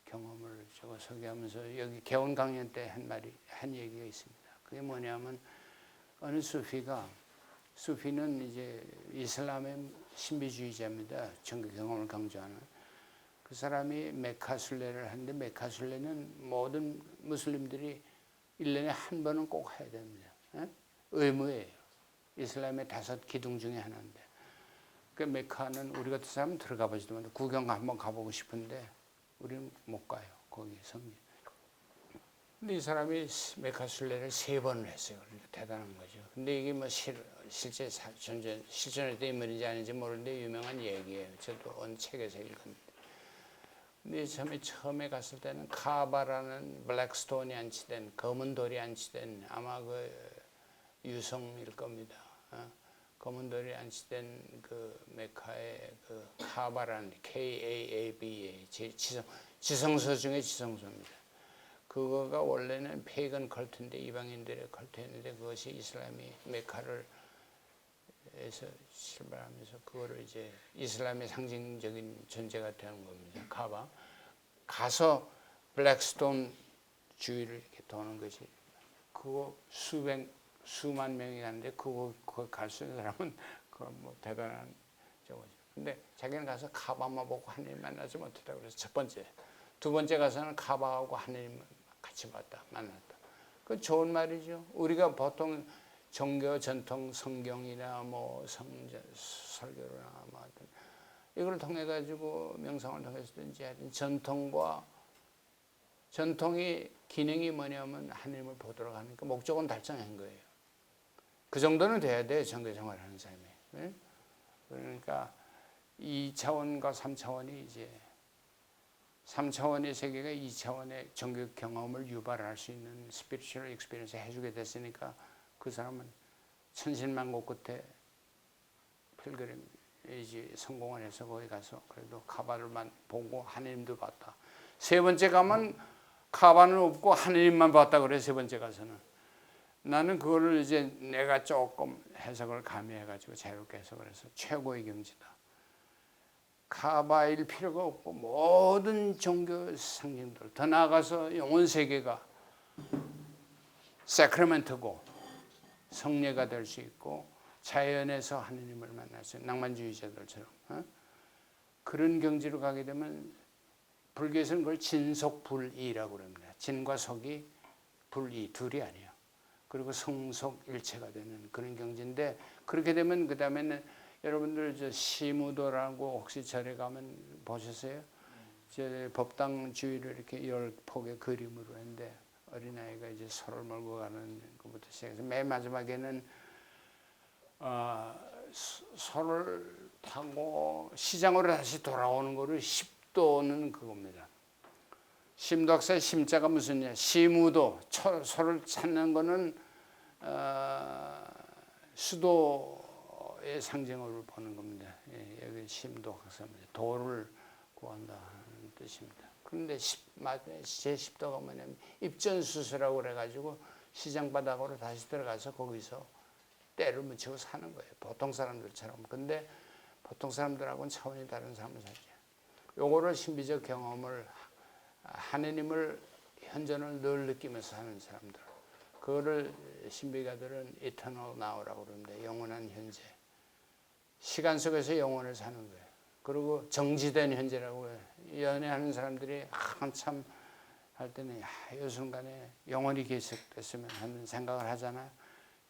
경험을 제가 소개하면서 여기 개원 강연 때 한 얘기가 있습니다. 그게 뭐냐면 어느 수피는 이제 이슬람의 신비주의자입니다. 종교 경험을 강조하는. 그 사람이 메카 순례를 하는데 메카 순례는 모든 무슬림들이 1년에 한 번은 꼭 해야 됩니다. 의무예요. 이슬람의 5 기둥 중에 하나인데. 그 메카는 우리 같은 사람은 들어가 보지도 못해. 구경 한번 가보고 싶은데 우리는 못 가요. 거기 성지. 근데 이 사람이 메카 순례를 3번을 했어요. 그러니까 대단한 거죠. 근데 이게 실제 실존했던 인물인지 아닌지 모르는데 유명한 얘기예요. 저도 어느 책에서 읽었는데. 근데 처음에 갔을 때는 카바라는 블랙스톤이 안치된 검은 돌이 안치된 아마 그 유성일 겁니다. 그 검은 돌이 안치된 그 메카의 그 카바라는 KAABA 지성소 중에 지성소입니다. 그거가 원래는 페이건 컬트인데 이방인들의 컬트였는데 그것이 이슬람이 메카를 에서 출발하면서 그거를 이제 이슬람의 상징적인 존재가 되는 겁니다. 카바 가서 블랙스톤 주위를 이렇게 도는 것이 그거 수만 명이 가는데 그거 갈 수 있는 사람은 그건 뭐 대단한 저거죠. 근데 자기는 가서 카바만 보고 하나님 만나지 못했다고 그래서 첫 번째, 두 번째 가서는 카바하고 하나님 같이 만났다. 그 좋은 말이죠. 우리가 보통 종교 전통 성경이나 뭐 설교나 뭐 하여튼 이걸 통해 가지고 명상을 통해서든지 하여튼 전통이 기능이 뭐냐면 하나님을 보도록 하는 그 목적은 달성한 거예요. 그 정도는 돼야 돼 종교 생활하는 사람이. 네? 그러니까 2차원과 3차원이 이제 3차원의 세계가 2차원의 종교 경험을 유발할 수 있는 스피리추얼 익스피리언스 해주게 됐으니까 그 사람은 천신만고 끝에 필그림이지 성공을 해서 거기 가서 그래도 카바를만 보고 하나님도 봤다. 세 번째 가면 카바는 없고 하나님만 봤다 그래. 세 번째 가서는 나는 그거를 이제 내가 조금 해석을 가미해가지고 자유롭게 해석을 해서 최고의 경지다. 카바일 필요가 없고 모든 종교 상징들 더 나아가서 영혼 세계가 사크라멘트고 성례가 될 수 있고 자연에서 하느님을 만날 수 있는 낭만주의자들처럼 그런 경지로 가게 되면 불교에서는 그걸 진속불이라고 합니다. 진과 속이 불이 둘이 아니에요. 그리고 성속일체가 되는 그런 경지인데 그렇게 되면 그 다음에는 여러분들 저 시무도라고 혹시 절에 가면 보셨어요? 저 법당 주위를 이렇게 10폭의 그림으로 했는데 어린아이가 이제 소를 몰고 가는 것부터 시작해서 맨 마지막에는 소를 타고 시장으로 다시 돌아오는 거를 십도는 그겁니다. 심도학사의 심자가 무슨 일? 시무도 소를 찾는 거는 수도의 상징으로 보는 겁니다. 예, 여기 심도학사입니다. 도를 구한다는 뜻입니다. 그런데 제10도가 뭐냐면 입전수수라고 그래가지고 시장 바닥으로 다시 들어가서 거기서 때를 묻히고 사는 거예요. 보통 사람들처럼. 근데 보통 사람들하고는 차원이 다른 삶을 살죠. 요거를 신비적 경험을 하느님을 현존을 늘 느끼면서 사는 사람들. 그거를 신비가들은 eternal now라고 그러는데 영원한 현재. 시간 속에서 영원을 사는 거예요. 그리고 정지된 현재라고 해요. 연애하는 사람들이 한참 할 때는 이 순간에 영원히 계속됐으면 하는 생각을 하잖아요.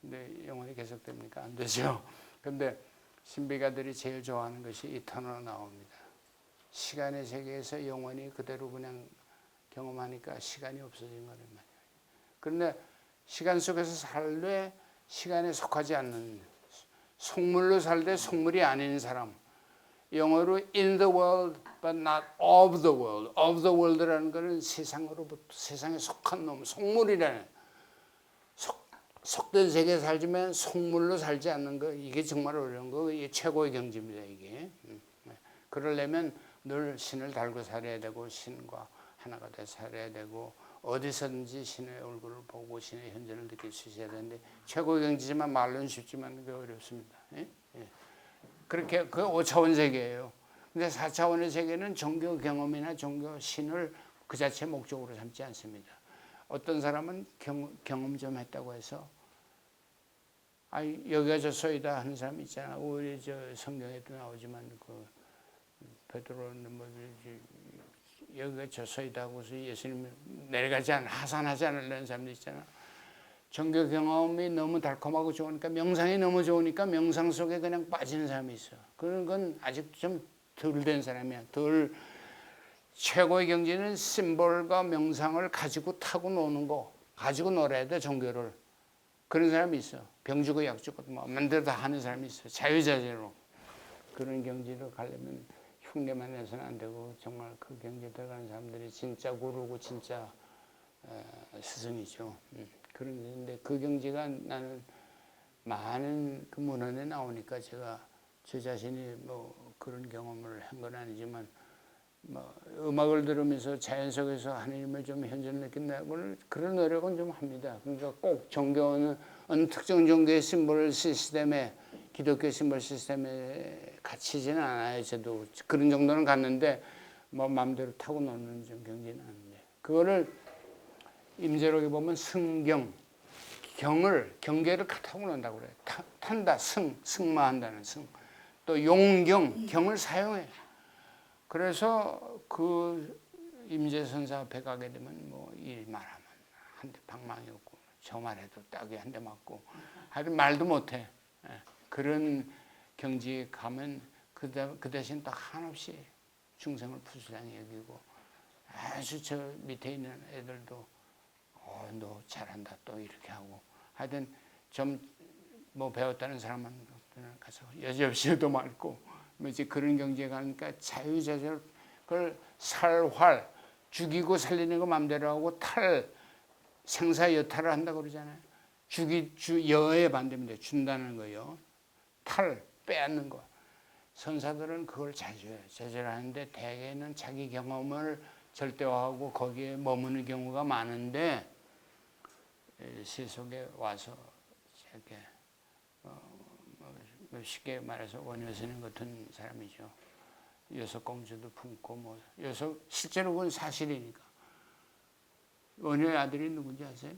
근데 영원히 계속됩니까? 안 되죠. 근데 신비가들이 제일 좋아하는 것이 eternal now입니다. 시간의 세계에서 영원히 그대로 그냥 경험하니까 시간이 없어진 거란 말이에요. 그런데 시간 속에서 살되 시간에 속하지 않는 속물로 살되 속물이 아닌 사람. 영어로 in the world but not of the world. of the world라는 것은 세상으로부터 세상에 속한 놈, 속물이라는. 속된 세계에 살지만 속물로 살지 않는 거 이게 정말 어려운 거. 이게 최고의 경지입니다. 이게. 그러려면 늘 신을 달고 살아야 되고 신과 하나가 돼 살아야 되고 어디서든지 신의 얼굴을 보고 신의 현존을 느낄 수 있어야 되는데 최고의 경지지만 말로는 쉽지만 그게 어렵습니다. 예? 예. 그렇게 그 5차원 세계예요. 근데 4차원의 세계는 종교 경험이나 종교 신을 그 자체 목적으로 삼지 않습니다. 어떤 사람은 경험 좀 했다고 해서 여기가 저소이다 하는 사람 있잖아. 우리 저 성경에도 나오지만 그 베드로는 뭐 여기가 저소이다 하고서 예수님 내려가지 하산하지 않으려는 사람도 있잖아. 종교 경험이 너무 달콤하고 좋으니까 명상이 너무 좋으니까 명상 속에 그냥 빠지는 사람이 있어. 그런 건 아직도 좀 덜 된 사람이야. 최고의 경지는 심볼과 명상을 가지고 타고 노는 거. 가지고 놀아야 돼 종교를. 그런 사람이 있어. 병 주고 약 주고 뭐 마음대로 다 하는 사람이 있어. 자유자재로. 그런 경지로 가려면 흉내만 내서는 안 되고 정말 그 경지에 들어가는 사람들이 진짜 구루고 진짜 스승이죠. 그런데 그 경지가 나는 많은 그 문헌에 나오니까 제가 제 자신이 뭐 그런 경험을 한 건 아니지만 뭐 음악을 들으면서 자연 속에서 하나님을 좀 현존을 느낀다고는 그런 노력은 좀 합니다. 그러니까 꼭 종교는 어느 특정 종교의 심볼 시스템에 기독교 심볼 시스템에 갇히지는 않아요. 저도 그런 정도는 갔는데 뭐 마음대로 타고 노는 좀 경지는 아닌데 그거를 임재록에 보면 승경 경계를 타고 논다고 그래요. 탄다 승마한다는 승. 또 용경 경을 사용해. 그래서 그 임재선사 앞에 가게 되면 뭐 이 말하면 한 대 방망이 없고 저 말해도 딱이 한 대 맞고 하여튼 말도 못해. 그런 경지에 가면 그 대신 또 한없이 중생을 부수장히 여기고 아주 저 밑에 있는 애들도 너 잘한다 또 이렇게 하고 하여튼 좀 뭐 배웠다는 사람은 가서 여지없이도 많고 뭐 이제 그런 경지에 가니까 자유자재로 그걸 살활 죽이고 살리는 거 마음대로 하고 탈 생사여탈을 한다고 그러잖아요. 여에 반대입니다. 준다는 거요. 탈 빼앗는 거. 선사들은 그걸 자주 해요. 자주 하는데 대개는 자기 경험을 절대화하고 거기에 머무는 경우가 많은데 세속에 와서 이렇게 쉽게 말해서 원효스님 같은 사람이죠. 여석공주도 품고 뭐 여석 실제로 그건 사실이니까. 원효의 아들이 누군지 아세요?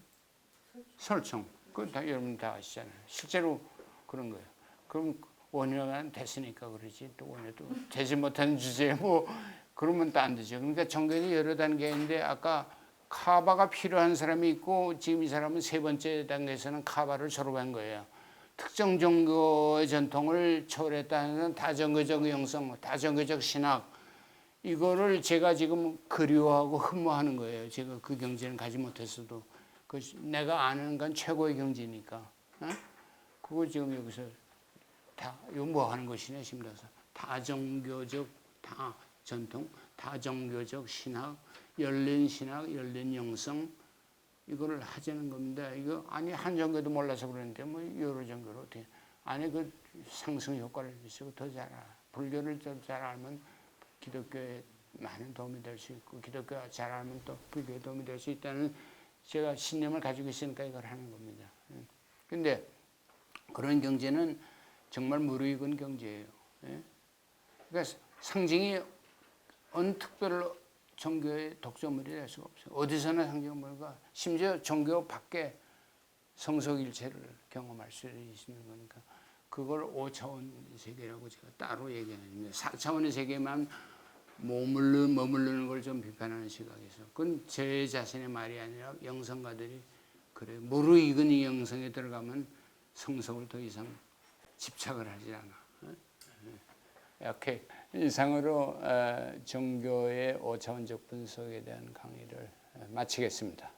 설총. 그건 다 여러분 다 아시잖아요. 실제로 그런 거예요. 그럼 원효가 됐으니까 그러지 또 원효도 되지 못한 주제에 뭐 그러면 또 안 되죠. 그러니까 종교는 여러 단계인데 아까 카바가 필요한 사람이 있고 지금 이 사람은 세 번째 단계에서는 카바를 졸업한 거예요. 특정 종교의 전통을 초월했다는 다종교적 영성, 다종교적 신학 이거를 제가 지금 그리워하고 흠모하는 거예요. 제가 그 경지는 가지 못했어도 내가 아는 건 최고의 경지니까. 그거 지금 여기서 다 이거 뭐 하는 것이냐 싶어서 다종교적 전통, 다종교적 신학, 열린 신학, 열린 영성 이거를 하자는 겁니다. 이거 아니 한 종교도 몰라서 그러는데 뭐 여러 종교로 어떻게 아니 그 상승 효과를 미치고 더 잘 알아. 불교를 더 잘 알면 기독교에 많은 도움이 될 수 있고 기독교 잘 알면 또 불교에 도움이 될 수 있다는 제가 신념을 가지고 있으니까 이걸 하는 겁니다. 근데 그런 경제는 정말 무르익은 경제예요. 그러니까 상징이 어느 특별 종교의 독점물이 될 수가 없어요. 어디서나 상징물과 심지어 종교 밖에 성속일체를 경험할 수 있는 거니까 그걸 5차원 세계라고 제가 따로 얘기하는데 4차원의 세계만 머무르는 걸 좀 비판하는 시각에서 그건 제 자신의 말이 아니라 영성가들이 그래 무르익은 이 영성에 들어가면 성속을 더 이상 집착을 하지 않아. 이렇게 이상으로 종교의 5차원적 분석에 대한 강의를 마치겠습니다.